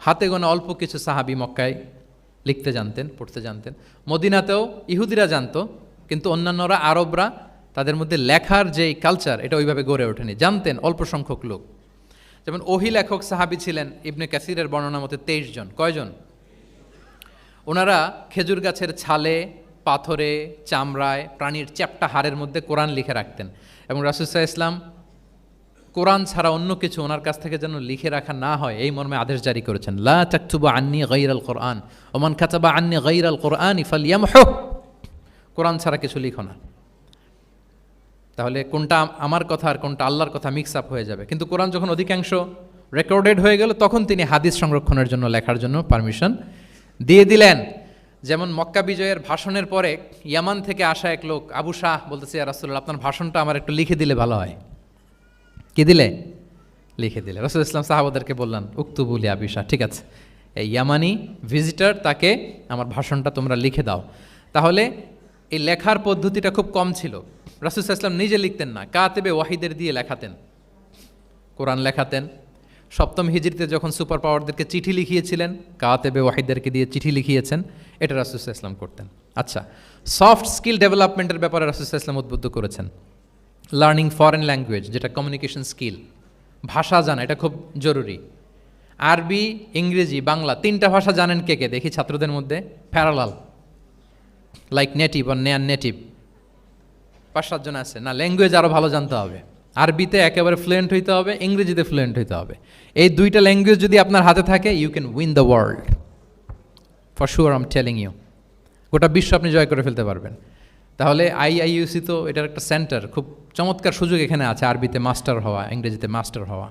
হাতে গোনা অল্প কিছু সাহাবী মক্কায় লিখতে জানতেন, পড়তে জানতেন। মদিনাতেও ইহুদিরা জানতো, কিন্তু অন্যান্যরা, আরবরা, তাদের মধ্যে লেখার যে কালচার এটা ওইভাবে গড়ে ওঠেনি, জানতেন অল্প সংখ্যক লোক। যেমন ওহী লেখক সাহাবী ছিলেন ইবনে কাসিরের বর্ণনা মতে 23 জন। কয়জন? ওনারা খেজুর গাছের ছালে পাথরে, চামড়ায়, প্রাণীর চ্যাপ্টা হাড়ের মধ্যে কোরআন লিখে রাখতেন। এবং রাসূল সাল্লাল্লাহু আলাইহি ওয়াসাল্লাম কোরআন ছাড়া অন্য কিছু ওনার কাছ থেকে যেন লিখে রাখা না হয় এই মর্মে আদেশ জারি করেছেন, লা তাকতুবু আন্নী গায়রাল কোরআন ওমান কাতাবা আন্নী গায়রাল কোরআন ফালইয়ামহু। কোরআন ছাড়া কিছু লিখো না। তাহলে কোনটা আমার কথা আর কোনটা আল্লাহর কথা মিক্স আপ হয়ে যাবে। কিন্তু কোরআন যখন অধিকাংশ রেকর্ডেড হয়ে গেল তখন তিনি হাদিস সংরক্ষণের জন্য লেখার জন্য পারমিশন দিয়ে দিলেন। যেমন মক্কা বিজয়ের ভাষণের পরে ইয়ামান থেকে আসা এক লোক আবু শাহ বলতেছে, ইয়া রাসূলুল্লাহ, আপনার ভাষণটা আমার একটু লিখে দিলে ভালো হয়। কি দিলে? লিখে দিলে। রাসূল ইসলাম সাহাবাদেরকে বললেন, উক্তুবু লি আবি শাহ, ঠিক আছে, এই ইয়ামানি ভিজিটর, তাকে আমার ভাষণটা তোমরা লিখে দাও। তাহলে এই লেখার পদ্ধতিটা খুব কম ছিল। রাসূল সাল্লাল্লাহু আলাইহি ওয়াসাল্লাম নিজে লিখতেন না, কাতেবে ওয়াহিদের দিয়ে লেখাতেন, কোরআন লেখাতেন। সপ্তম হিজরিতে যখন সুপার পাওয়ারদেরকে চিঠি লিখিয়েছিলেন, কাতেবে ওয়াহিদদেরকে দিয়ে চিঠি লিখিয়েছেন, এটা রাসূল সাল্লাল্লাহু আলাইহি ওয়াসাল্লাম করতেন। আচ্ছা, সফট স্কিল ডেভেলপমেন্টের ব্যাপারে রাসূল সাল্লাল্লাহু আলাইহি ওয়াসাল্লাম উদ্বুদ্ধ করেছেন। লার্নিং ফরেন ল্যাঙ্গুয়েজ, যেটা কমিউনিকেশন স্কিল, ভাষা জানা, এটা খুব জরুরি। আরবি, ইংরেজি, বাংলা, তিনটা ভাষা জানেন কে কে? দেখি ছাত্রদের মধ্যে প্যারালাল, লাইক নেটিভ আর নেয়ার নেটিভ, 5-7 জন আছে না? ল্যাঙ্গুয়েজ আরও ভালো জানতে হবে। আরবিতে একেবারে ফ্লুয়েন্ট হইতে হবে, ইংরেজিতে ফ্লুয়েন্ট হইতে হবে। এই দুইটা ল্যাঙ্গুয়েজ যদি আপনার হাতে থাকে, you can win the world for sure, I am telling you. গোটা বিশ্ব আপনি জয় করে ফেলতে পারবেন। তাহলে আইআইইউসি তো এটার একটা সেন্টার, খুব চমৎকার সুযোগ এখানে আছে আরবিতে মাস্টার হওয়া, ইংরেজিতে মাস্টার হওয়া।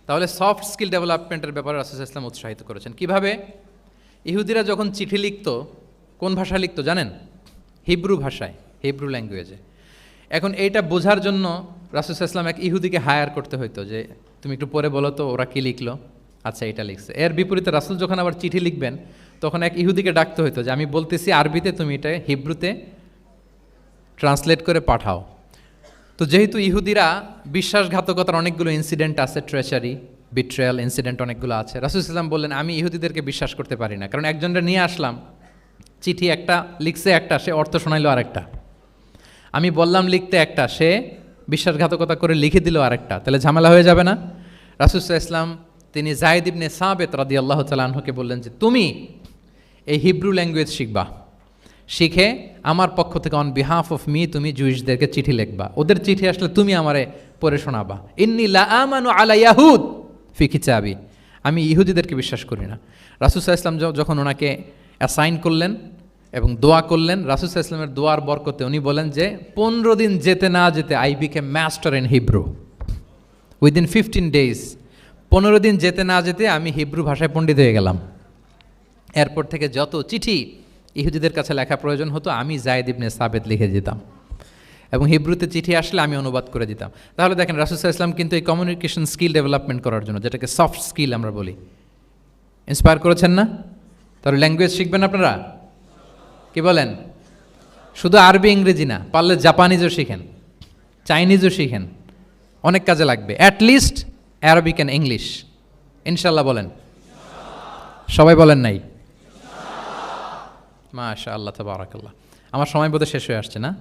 তাহলে সফট স্কিল ডেভেলপমেন্টের ব্যাপারে রাসূল সাল্লাল্লাহু আলাইহি ওয়াসাল্লাম উৎসাহিত করেছেন। কিভাবে? ইহুদিরা যখন চিঠি লিখত, কোন ভাষা লিখত জানেন? হিব্রু ভাষায়, হিব্রু ল্যাঙ্গুয়েজে। এখন এইটা বোঝার জন্য রাসূল সাল্লাল্লাহু আলাইহি ওয়াসাল্লাম এক ইহুদিকে হায়ার করতে হইতো, যে তুমি একটু পরে বলো তো ওরা কি লিখলো। আচ্ছা, এটা লিখছে। এর বিপরীতে রাসূল যখন আবার চিঠি লিখবেন, তখন এক ইহুদিকে ডাকতে হইতো যে আমি বলতেছি আরবিতে, তুমি এটা হিব্রুতে ট্রান্সলেট করে পাঠাও। তো যেহেতু ইহুদিরা বিশ্বাসঘাতকতার অনেকগুলো ইনসিডেন্ট আছে, ট্রেচারি, বিট্রেয়াল ইনসিডেন্ট অনেকগুলো আছে, রাসূল সাল্লাল্লাহু আলাইহি ওয়াসাল্লাম বললেন আমি ইহুদিদেরকে বিশ্বাস করতে পারি না। কারণ একজনটা নিয়ে আসলাম, চিঠি একটা লিখছে একটা, সে অর্থ শোনাইলো আরেকটা। আমি বললাম লিখতে একটা, সে বিশ্বাসঘাতকতা করে লিখে দিল আরেকটা, তাহলে ঝামেলা হয়ে যাবে না? রাসূল সাল্লাল্লাহু আলাইহি ওয়াসাল্লাম তিনি যায়েদ ইবনে সাবিত রাদিয়াল্লাহু তাআলা আনহুকে বললেন যে তুমি এই হিব্রু ল্যাঙ্গুয়েজ শিখবা, শিখে আমার পক্ষ থেকে অন বিহাফ অফ মি তুমি জুইশদেরকে চিঠি লিখবা, ওদের চিঠি আসলে তুমি আমারে পড়ে শোনাবা। ইন্নী লা আমানু আলা ইয়াহুদ ফি কিতাবি, আমি ইহুদিদেরকে বিশ্বাস করি না। রাসূল সাল্লাল্লাহু আলাইহি ওয়াসাল্লাম যখন ওনাকে অ্যাসাইন করলেন এবং দোয়া করলেন, রাসূল সাল্লাল্লাহু আলাইহি ওয়াসাল্লামের দোয়ার বরকতে উনি বলেন যে 15 দিন যেতে না যেতে I became master in Hebrew within 15 days. 15 দিন যেতে না যেতে আমি হিব্রু ভাষায় পণ্ডিত হয়ে গেলাম। এরপর থেকে যত চিঠি ইহুদিদের কাছে লেখা প্রয়োজন হতো, আমি যায়েদ ইবনে সাবিত লিখে দিতাম, এবং হিব্রুতে চিঠি আসলে আমি অনুবাদ করে দিতাম। তাহলে দেখেন রাসূল সাল্লাল্লাহু আলাইহি ওয়াসাল্লাম কিন্তু এই কমিউনিকেশন স্কিল ডেভেলপমেন্ট করার জন্য, যেটাকে সফট স্কিল আমরা বলি, ইন্সপায়ার করেছেন না? তাহলে ল্যাঙ্গুয়েজ শিখবেন আপনারা, কি বলেন? শুধু আরবি ইংরেজি না, পারলে জাপানিজও শিখেন, চাইনিজও শিখেন, অনেক কাজে লাগবে। অ্যাটলিস্ট অ্যারাবিক অ্যান্ড ইংলিশ, ইনশাল্লাহ বলেন। সবাই বলেন নাই? মাশাআল্লাহ, তাবারাকাল্লাহ। আমার সময় বোধহয় শেষ হয়ে আসছে না?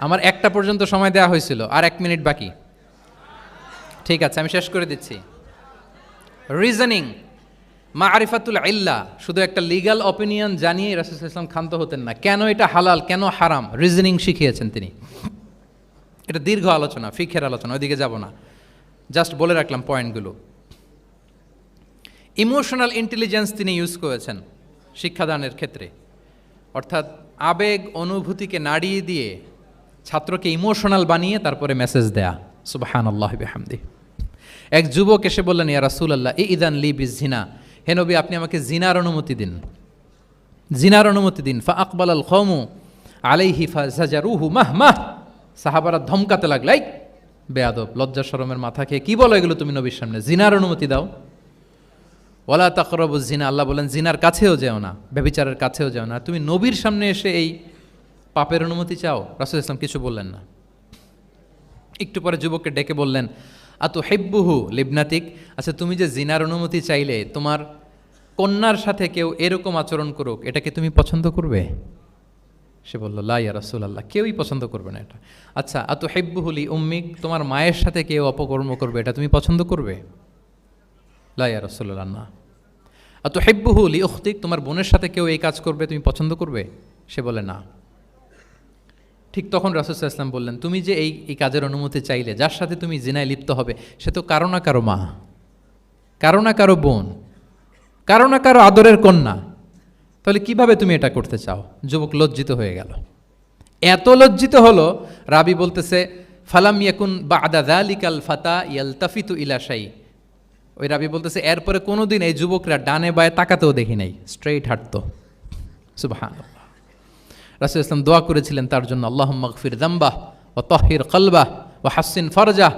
আমার 1টা পর্যন্ত সময় দেওয়া হয়েছিল, আর 1 মিনিট বাকি। ঠিক আছে, আমি শেষ করে দিচ্ছি। রিজনিং, মারিফাতুল ইল্লা, শুধু একটা লিগ্যাল অপিনিয়ন জানিয়ে রাসূল সাল্লাল্লাহু আলাইহি ওয়াসাল্লাম ক্ষান্ত হতেন না। কেন এটা হালাল, কেন হারাম, রিজনিং শিখিয়েছেন তিনি। এটা দীর্ঘ আলোচনা, ফিকহের আলোচনা, ওইদিকে যাব না, জাস্ট বলে রাখলাম পয়েন্টগুলো। ইমোশনাল ইন্টেলিজেন্স তিনি ইউজ করেছেন শিক্ষাদানের ক্ষেত্রে, অর্থাৎ আবেগ অনুভূতিকে নাড়িয়ে দিয়ে ছাত্রকে ইমোশনাল বানিয়ে তারপরে মেসেজ দেয়া। সুবহানাল্লাহি ওয়া বিহামদিহি। এক যুবক এসে বললেন, ইয়া রাসূলুল্লাহ ইযান লি বিযিনা, হে নবী আপনি আমাকে জিনার অনুমতি দিন, জিনার অনুমতি দিন। ফা আকবালাল কওমু আলাইহি ফাজাজারুহু মাহমাহ, সাহাবারা ধমকাতে লাগলাই, বেয়াদব, লজ্জা শরমের মাথা খেয়ে কি বলো এগুলো তুমি নবীর সামনে, জিনার অনুমতি দাও। ওয়ালা তাকরাবুজ জিনা, আল্লাহ বলেন জিনার কাছেও যেও না, ব্যভিচারের কাছেও যেও না। তুমি নবীর সামনে এসে এই পাপের অনুমতি চাও? রাসূল ইসলাম কিছু বললেন না। একটু পরে যুবককে ডেকে বললেন, আতু হিব্বুহু লিবনাতিক, আচ্ছা তুমি যে জিনার অনুমতি চাইলে তোমার কন্যার সাথে কেউ এরকম আচরণ করুক, এটাকে তুমি পছন্দ করবে? সে বলল, লা ইয়া রাসূলুল্লাহ, কেউই পছন্দ করবে না এটা। আচ্ছা, আতু হিব্বুহু লি উম্মিক, তোমার মায়ের সাথে কেউ অপকর্ম করবে, এটা তুমি পছন্দ করবে? লা ইয়া রাসূলুল্লাহ, না। আতুহিব্বুহু লিউখতিক, তোমার বোনের সাথে কেউ এই কাজ করবে তুমি পছন্দ করবে? সে বলে না। ঠিক তখন রাসূল সাল্লাল্লাহু আলাইহি ওয়াসাল্লাম বললেন, তুমি যে এই কাজের অনুমতি চাইলে, যার সাথে তুমি জিনায় লিপ্ত হবে সে তো কারো না কারো মা, কারো না কারো বোন, কারো না কারো আদরের কন্যা, তাহলে কিভাবে তুমি এটা করতে চাও? যুবক লজ্জিত হয়ে গেল। এত লজ্জিত হলো, রাবি বলতেছে ফালাম ইয়াকুন বা'দা যালিকাল ফাতা ইয়ালতাফিতু ইলা শাই। ওই রাবি বলতেছে এরপরে কোনোদিন এই যুবকরা ডানে বায়ে তাকাতেও দেখি নাই, স্ট্রেইট হাঁটতো। সুবহানাল্লাহ। রাসূল ইসলাম দোয়া করেছিলেন তার জন্য, আল্লাহুম্মা গফির যামবাহ ওয়া তাহহির কলবাহ ওয়া হাসসিন ফারজাহ।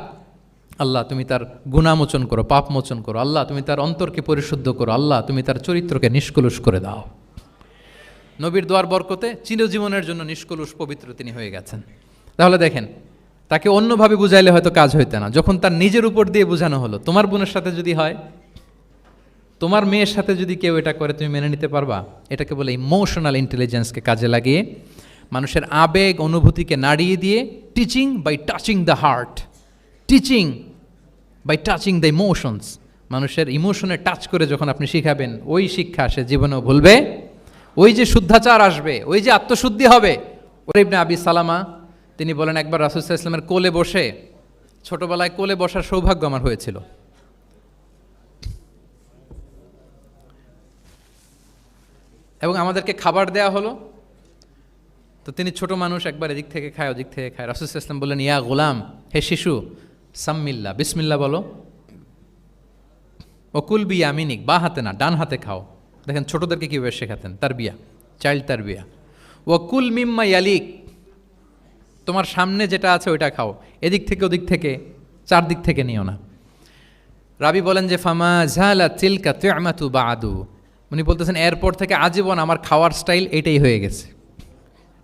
আল্লাহ তুমি তার গুনাহ মোচন করো, পাপ মোচন করো। আল্লাহ তুমি তার অন্তরকে পরিশুদ্ধ করো। আল্লাহ তুমি তার চরিত্রকে নিষ্কলুষ করে দাও। নবীর দোয়ার বরকতে চিরজীবনের জন্য নিষ্কলুষ পবিত্র তিনি হয়ে গেছেন। তাহলে দেখেন, তাকে অন্যভাবে বুঝাইলে হয়তো কাজ হইতে না, যখন তার নিজের উপর দিয়ে বোঝানো হলো। তোমার বোনের সাথে যদি হয়, তোমার মেয়ের সাথে যদি কেউ এটা করে, তুমি মেনে নিতে পারবা? এটাকে বলে ইমোশনাল ইন্টেলিজেন্সকে কাজে লাগিয়ে, মানুষের আবেগ অনুভূতিকে নাড়িয়ে দিয়ে, teaching by touching the heart, teaching by touching the emotions. মানুষের ইমোশনে টাচ করে যখন আপনি শিখাবেন, ওই শিক্ষা সে জীবনেও ভুলবে, ওই যে শুদ্ধাচার আসবে, ওই যে আত্মশুদ্ধি হবে। ওরে ইবনে আবি সালামা তিনি বলেন, একবার রাসূল সাল্লাল্লাহু আলাইহি ওয়াসাল্লামের কোলে বসে, ছোটবেলায় কোলে বসার সৌভাগ্য আমার হয়েছিল। এবং আমাদেরকে খাবার দেয়া হলো, তো তিনি ছোট মানুষ, একবার এদিক থেকে খায় ওদিক থেকে খায়। রাসূল সাল্লাল্লাহু আলাইহি ওয়াসাল্লাম বললেন, ইয়া গোলাম, হে শিশু, সাম্মিল্লাহ, বিসমিল্লাহ বলো। ওকুল বি ইয়ামিনিক, বা হাতে না ডান হাতে খাও। দেখেন ছোটদেরকে কীভাবে শেখাতেন, তারবিয়া, চাইল্ড তারবিয়া। ওয়াকুল মিম্মা ইয়ালিক, তোমার সামনে যেটা আছে ওইটা খাও, এদিক থেকে ওদিক থেকে, চারদিক থেকে নিও না। রাবি বলেন যে ফামা ঝালা তিলকা তু'মাতু বাদু, উনি বলতেছেন এরপর থেকে আজীবন আমার খাওয়ার স্টাইল এটাই হয়ে গেছে।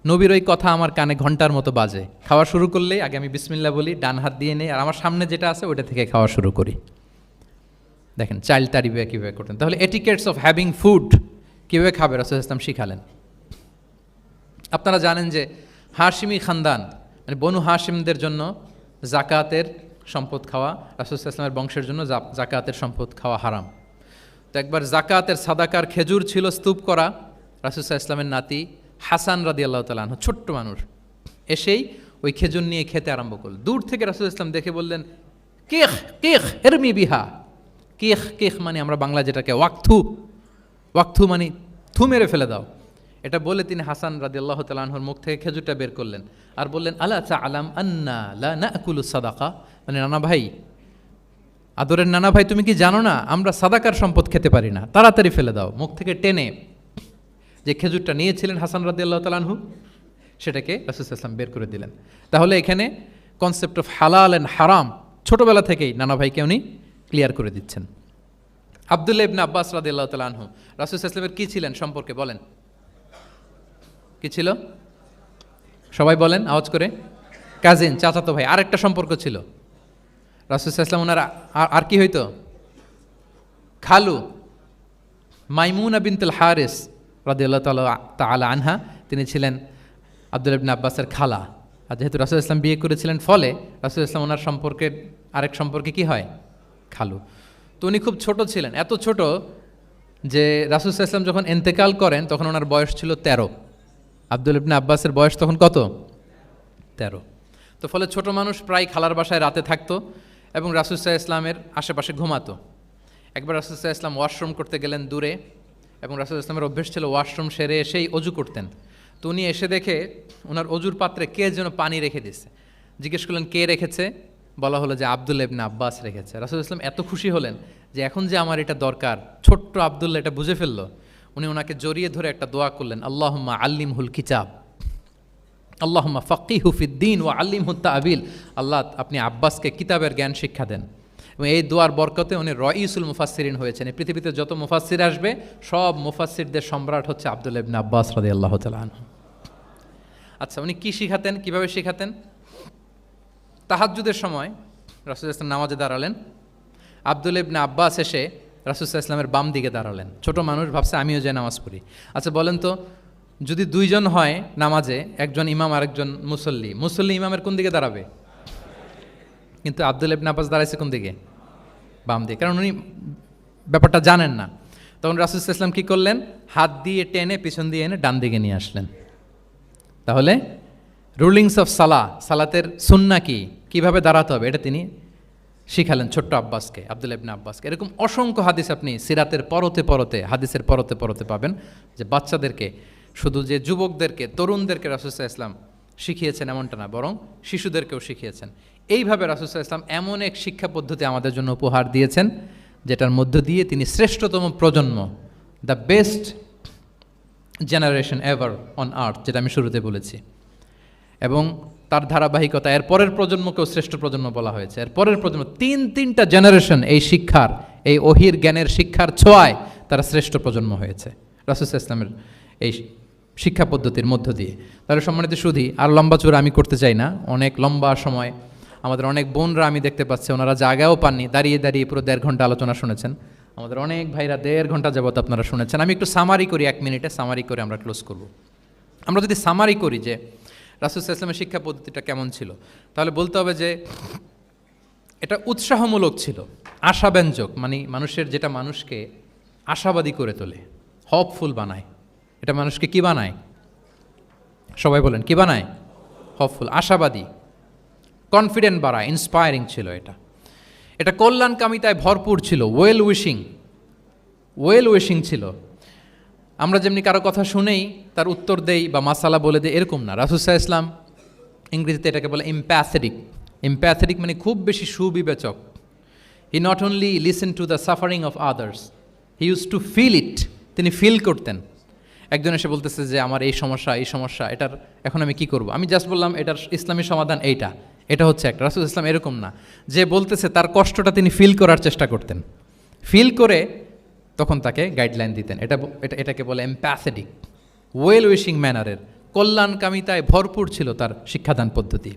নবীর ওই কথা আমার কানে ঘন্টার মতো বাজে। খাওয়া শুরু করলেই আগে আমি বিসমিল্লাহ বলি, ডান হাত দিয়ে নেই, আর আমার সামনে যেটা আছে ওইটা থেকে খাওয়া শুরু করি। দেখেন চাইল্ড তারবিয়া কীভাবে করতেন। তাহলে এটিকেটস অফ হ্যাভিং ফুড কীভাবে খাবে রাসূল ইসলাম শিখালেন। আপনারা জানেন যে হাশিমি খানদান, মানে বনু হাশিমদের জন্য জাকাতের সম্পদ খাওয়া, রাসূল ইসলামের বংশের জন্য জাকাতের সম্পদ খাওয়া হারাম। তো একবার জাকাতের সাদাকার খেজুর ছিল স্তূপ করা, রাসূল ইসলামের নাতি হাসান রাদিয়াল্লাহু তাআলা আনহু, ছোট্ট মানুষ, এসেই ওই খেজুর নিয়ে খেতে আরম্ভ করল। দূর থেকে রাসূল ইসলাম দেখে বললেন, কেখ কেখ এরমি বিহা। কেখ কেখ মানে আমরা বাংলা যেটাকে ওয়াক্থু, ওয়াক্থু মানে থু মেরে ফেলে দাও। এটা বলে তিনি হাসান রাদিয়াল্লাহু তাআলা আনহুর মুখ থেকে খেজুরটা বের করলেন আর বললেন, আলা তা'লাম আন্না লা নাকুলু সাদাকা, মানে নানা ভাই, আদরের নানা ভাই, তুমি কি জানো না আমরা সাদাকার সম্পদ খেতে পারি না, তাড়াতাড়ি ফেলে দাও। মুখ থেকে টেনে যে খেজুরটা নিয়েছিলেন হাসান রাদিয়াল্লাহু তাআলা আনহু, সেটাকে রাসূল সাল্লাল্লাহু আলাইহি ওয়াসাল্লাম বের করে দিলেন। তাহলে এখানে কনসেপ্ট অফ হালাল অ্যান্ড হারাম ছোটবেলা থেকেই নানা ভাইকে উনি ক্লিয়ার করে দিচ্ছেন। আব্দুল্লাহ ইবনে আব্বাস রাদিয়াল্লাহু তাআলা আনহু রাসূল সাল্লাল্লাহু আলাইহি ওয়াসাল্লামের কি ছিলেন সম্পর্কে বলেন, কি ছিল? সবাই বলেন আওয়াজ করে। কাজিন, চাচাতো ভাই। আরেকটা সম্পর্ক ছিল রাসূল সাল্লাল্লাহু আলাইহি ওয়াসাল্লাম ওনার আর কি হইতো? খালু মাইমুনা বিনতুল হারিস রাদিয়াল্লাহু তাআলা আনহা, তিনি ছিলেন আব্দুল্লাহ ইবনে আব্বাসের খালা। আর যেহেতু রাসূল ইসলাম বিয়ে করেছিলেন, ফলে রাসূল ইসলাম ওনার সম্পর্কের আরেক সম্পর্কে কি হয়? খালু। তো উনি খুব ছোট ছিলেন, এত ছোট যে রাসূল ইসলাম যখন ইন্তেকাল করেন তখন ওনার বয়স ছিল 13। আব্দুল্লাহ ইবনে আব্বাসের বয়স তখন কত? 13। তো ফলে ছোট মানুষ প্রায় খালার বাসায় রাতে থাকতো এবং রাসূল ইসলামের আশেপাশে ঘুমাতো। একবার রাসূল ইসলাম ওয়াশরুম করতে গেলেন দূরে, এবং রাসূল ইসলামের অভ্যেস ছিল ওয়াশরুম সেরে এসেই অজু করতেন। তো উনি এসে দেখে ওনার অজুর পাত্রে কে যেন পানি রেখে দিচ্ছে। জিজ্ঞেস করলেন কে রেখেছে? বলা হলো যে আব্দুল্লাহ ইবনে আব্বাস রেখেছে। রাসূল ইসলাম এত খুশি হলেন যে এখন যে আমার এটা দরকার, ছোট্ট আব্দুল্লাহ এটা বুঝে ফেললো। উনি ওনাকে জড়িয়ে ধরে একটা দোয়া করলেন, আল্লাহুম্মা আল্লিমহুল কিতাব, আল্লাহুম্মা ফাক্কিহু ফিদ্দীন ওয়া আল্লিমহু তা'বীল। আল্লাহ আপনি আব্বাসকে কিতাবের জ্ঞান শিক্ষা দেন। এবং এই দোয়ার বরকতে উনি রাইসুল মুফাসসিরিন হয়েছেন। এই পৃথিবীতে যত মুফাসসির আসবে সব মুফাসসিরদের সম্রাট হচ্ছে আব্দুল্লাহ ইবনে আব্বাস রাদিয়াল্লাহু তাআলা আনহু। আচ্ছা, উনি কি শিখাতেন, কিভাবে শিখাতেন? তাহাজ্জুদের সময় রাসূল ইসলাম নামাজে দাঁড়ালেন, আব্দুল্লাহ ইবনে আব্বাস এসে রাসূল ইসলামের বাম দিকে দাঁড়ালেন। ছোট মানুষ, ভাবছে আমিও যে নামাজ পড়ি। আচ্ছা বলেন তো, যদি দুইজন হয় নামাজে, একজন ইমাম আরেকজন মুসল্লি, মুসল্লি ইমামের কোন দিকে দাঁড়াবে? কিন্তু আব্দুল্লাহ ইবনে আব্বাস দাঁড়াইছে কোন দিকে? বাম দিকে, কারণ উনি ব্যাপারটা জানেন না। তো তখন রাসূল সাল্লাল্লাহু আলাইহি ওয়াসাল্লাম কী করলেন? হাত দিয়ে টেনে পিছন দিয়ে এনে ডান দিকে নিয়ে আসলেন। তাহলে রুলিংস অফ সালাতের সুন্নাহ কি, কীভাবে দাঁড়াতে হবে, এটা তিনি শিখালেন ছোট্ট আব্বাসকে, আব্দুল্লাহ ইবনে আব্বাসকে। এরকম অসংখ্য হাদিস আপনি সিরাতের পরতে পরতে, হাদিসের পরতে পরতে পাবেন, যে বাচ্চাদেরকে, শুধু যে যুবকদেরকে, তরুণদেরকে রাসূল সাল্লাল্লাহু আলাইহি ওয়াসাল্লাম শিখিয়েছেন এমনটা না, বরং শিশুদেরকেও শিখিয়েছেন। এইভাবে রাসূল সাল্লাল্লাহু আলাইহি ওয়াসাল্লাম এমন এক শিক্ষা পদ্ধতি আমাদের জন্য উপহার দিয়েছেন, যেটার মধ্য দিয়ে তিনি শ্রেষ্ঠতম প্রজন্ম, the best generation ever on earth, যেটা আমি শুরুতে বলেছি, এবং তার ধারাবাহিকতা এর পরের প্রজন্মকেও শ্রেষ্ঠ প্রজন্ম বলা হয়েছে। এর পরের প্রজন্ম তিনটা জেনারেশন এই শিক্ষার, এই ওহির জ্ঞানের শিক্ষার ছোঁয়ায় তারা শ্রেষ্ঠ প্রজন্ম হয়েছে রাসূল সাল্লাল্লাহু আলাইহি ওয়াসাল্লামের এই শিক্ষা পদ্ধতির মধ্য দিয়ে। তাহলে সম্মানিত সুধী, আর লম্বা চূড়া আমি করতে চাই না, অনেক লম্বা সময় আমাদের অনেক বোনরা আমি দেখতে পাচ্ছি ওনারা জায়গাও পাননি, দাঁড়িয়ে দাঁড়িয়ে পুরো 1.5 ঘন্টা আলোচনা শুনেছেন। আমাদের অনেক ভাইরা 1.5 ঘন্টা যাবত আপনারা শুনেছেন। আমি একটু সামারি করি, 1 মিনিটে সামারি করে আমরা ক্লোজ করব। আমরা যদি সামারি করি যে রাসূল সাল্লাল্লাহু আলাইহি ওয়াসাল্লামের শিক্ষা পদ্ধতিটা কেমন ছিল, তাহলে বলতে হবে যে এটা উৎসাহমূলক ছিল, আশাব্যঞ্জক, মানে মানুষের, যেটা মানুষকে আশাবাদী করে তোলে, হপফুল বানায়। এটা মানুষকে কি বানায়? সবাই বলেন, কি বানায়? হপফুল, আশাবাদী, কনফিডেন্ট বাড়ায়, ইন্সপায়ারিং ছিল এটা। এটা কল্যাণকামিতায় ভরপুর ছিল, ওয়েল উইশিং ছিল। আমরা যেমনি কারো কথা শুনেই তার উত্তর দেই বা মাসালা বলে দেই, এরকম না। রাসূল সাল্লাল্লাহু আলাইহি ওয়াসাল্লাম, ইংরেজিতে এটাকে বলে এমপ্যাথেটিক, মানে খুব বেশি সুবিবেচক। He not only listen to the suffering of others, he use to feel it. তিনি ফিল করতেন। একজন এসে বলতেছে যে আমার এই সমস্যা, এটার এখন আমি কি করব? আমি জাস্ট বললাম এটার ইসলামী সমাধান এটা হচ্ছে একটা। রাসূল ইসলাম এরকম না, যে বলতেছে তার কষ্টটা তিনি ফিল করার চেষ্টা করতেন, ফিল করে তখন তাকে গাইডলাইন দিতেন। এটাকে বলে এমপ্যাথেটিক, ওয়েল উইশিং ম্যানারের, কল্যাণকামিতায় ভরপুর ছিল তার শিক্ষাদান পদ্ধতি।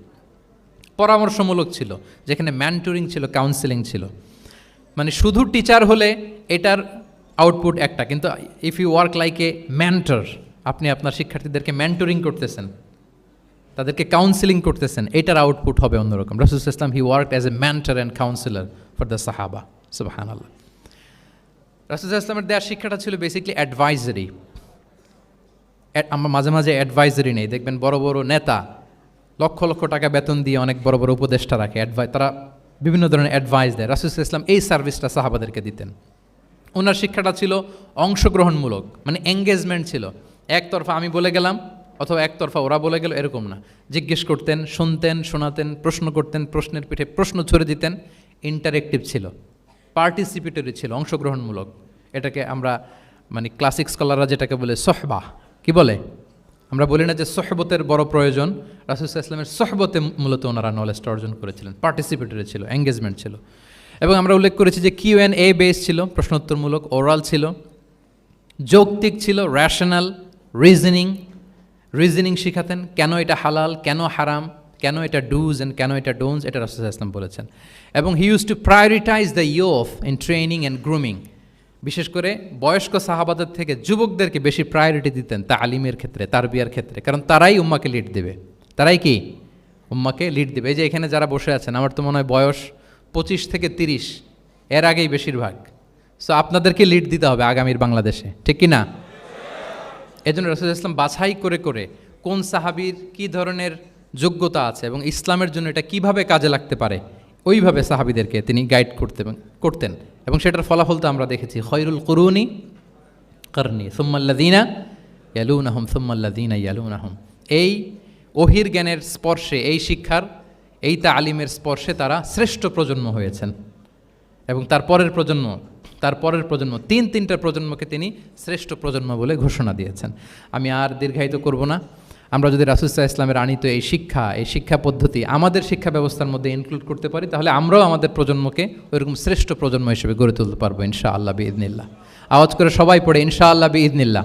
পরামর্শমূলক ছিল, যেখানে ম্যান্টরিং ছিল, কাউন্সেলিং ছিল। মানে শুধু টিচার হলে এটার আউটপুট একটা, কিন্তু if you work like a mentor, আপনি আপনার শিক্ষার্থীদেরকে মেন্টরিং করতেছেন, তাদেরকে কাউন্সেলিং করতেছেন, এটার আউটপুট হবে অন্যরকম। রাসূল সাল্লাল্লাহু আলাইহি ওয়াসাল্লাম হি worked as a mentor and councillor for the সাহাবা। সুবহানাল্লাহ। রাসূল সাল্লাল্লাহু আলাইহি ওয়াসাল্লামের দেওয়ার শিক্ষাটা ছিল বেসিক্যালি অ্যাডভাইজারি। আমরা মাঝে মাঝে অ্যাডভাইজারি নেই, দেখবেন বড় বড় নেতা লক্ষ লক্ষ টাকা বেতন দিয়ে অনেক বড় বড় উপদেষ্টা রাখে, তারা বিভিন্ন ধরনের অ্যাডভাইস দেয়। রাসূল সাল্লাল্লাহু আলাইহি ওয়াসাল্লাম এই সার্ভিসটা সাহাবাদেরকে দিতেন। ওনার শিক্ষাটা ছিল অংশগ্রহণমূলক, মানে এঙ্গেজমেন্ট ছিল। একতরফা আমি বলে গেলাম অথবা একতরফা ওরা বলে গেল, এরকম না। জিজ্ঞেস করতেন, শুনতেন, শোনাতেন, প্রশ্ন করতেন, প্রশ্নের পিঠে প্রশ্ন ছড়ে দিতেন। ইন্টারেক্টিভ ছিল, পার্টিসিপেটরি ছিল, অংশগ্রহণমূলক। এটাকে আমরা, মানে ক্লাসিক স্কলাররা যেটাকে বলে সোহবা, কি বলে? আমরা বলি না যে সোহবতের বড় প্রয়োজন? রাসূল সাল্লাল্লাহু আলাইহি ওয়াসাল্লামের সোহবতে মূলত ওনারা নলেজটা অর্জন করেছিলেন। পার্টিসিপেটরি ছিল, এঙ্গেজমেন্ট ছিল। এবং আমরা উল্লেখ করেছি যে Q&A বেস ছিল, প্রশ্নোত্তরমূলক, ওরাল ছিল, যৌক্তিক ছিল, র্যাশনাল, রিজনিং শিখাতেন। কেন এটা হালাল, কেন হারাম, কেন এটা ডুজ অ্যান্ড কেন এটা ডোন্টস, এটা রাসূল সাল্লাল্লাহু আলাইহি ওয়াসাল্লাম বলেছেন। এবং হি use two prioritise the youth in training and grooming. বিশেষ করে বয়স্ক সাহাবাদের থেকে যুবকদেরকে বেশি প্রায়োরিটি দিতেন তালিমের ক্ষেত্রে, তারবিয়ার ক্ষেত্রে, কারণ তারাই উম্মাকে লিড দেবে। তারাই কি উম্মাকে লিড দেবে। এই যে এখানে যারা বসে আছেন, আমার তো মনে হয় বয়স 25 থেকে 30, এর আগেই বেশিরভাগ। সো আপনাদেরকে লিড দিতে হবে আগামীর বাংলাদেশে, ঠিক কি না? এই জন্য রাসূল সাল্লাল্লাহু আলাইহি ওয়াসাল্লাম বাছাই করে করে কোন সাহাবীর কী ধরনের যোগ্যতা আছে এবং ইসলামের জন্য এটা কিভাবে কাজে লাগতে পারে, ওইভাবে সাহাবীদেরকে তিনি গাইড করতেন। এবং সেটার ফলাফল তো আমরা দেখেছি, খয়রুল কুরুনি করনি সুম্মাল্লাযীনা ইয়ালুনাহুম সুম্মাল্লাযীনা ইয়ালুনাহুম। এই ওহির জ্ঞানের স্পর্শে, এই শিক্ষার, এই তালিমের স্পর্শে তারা শ্রেষ্ঠ প্রজন্ম হয়েছেন। এবং তার পরের প্রজন্ম, তিনটা প্রজন্মকে তিনি শ্রেষ্ঠ প্রজন্ম বলে ঘোষণা দিয়েছেন। আমি আর দীর্ঘায়িত করব না। আমরা যদি রাসূল সাল্লাল্লাহু আলাইহি ওয়াসাল্লামের আনিত এই শিক্ষা পদ্ধতি আমাদের শিক্ষা ব্যবস্থার মধ্যে ইনক্লুড করতে পারি, তাহলে আমরাও আমাদের প্রজন্মকে ওইরকম শ্রেষ্ঠ প্রজন্ম হিসেবে গড়ে তুলতে পারবো ইনশাআল্লাহ বিইذনিল্লাহ। আওয়াজ করে সবাই পড়ে ইনশাআল্লাহ বিইذনিল্লাহ।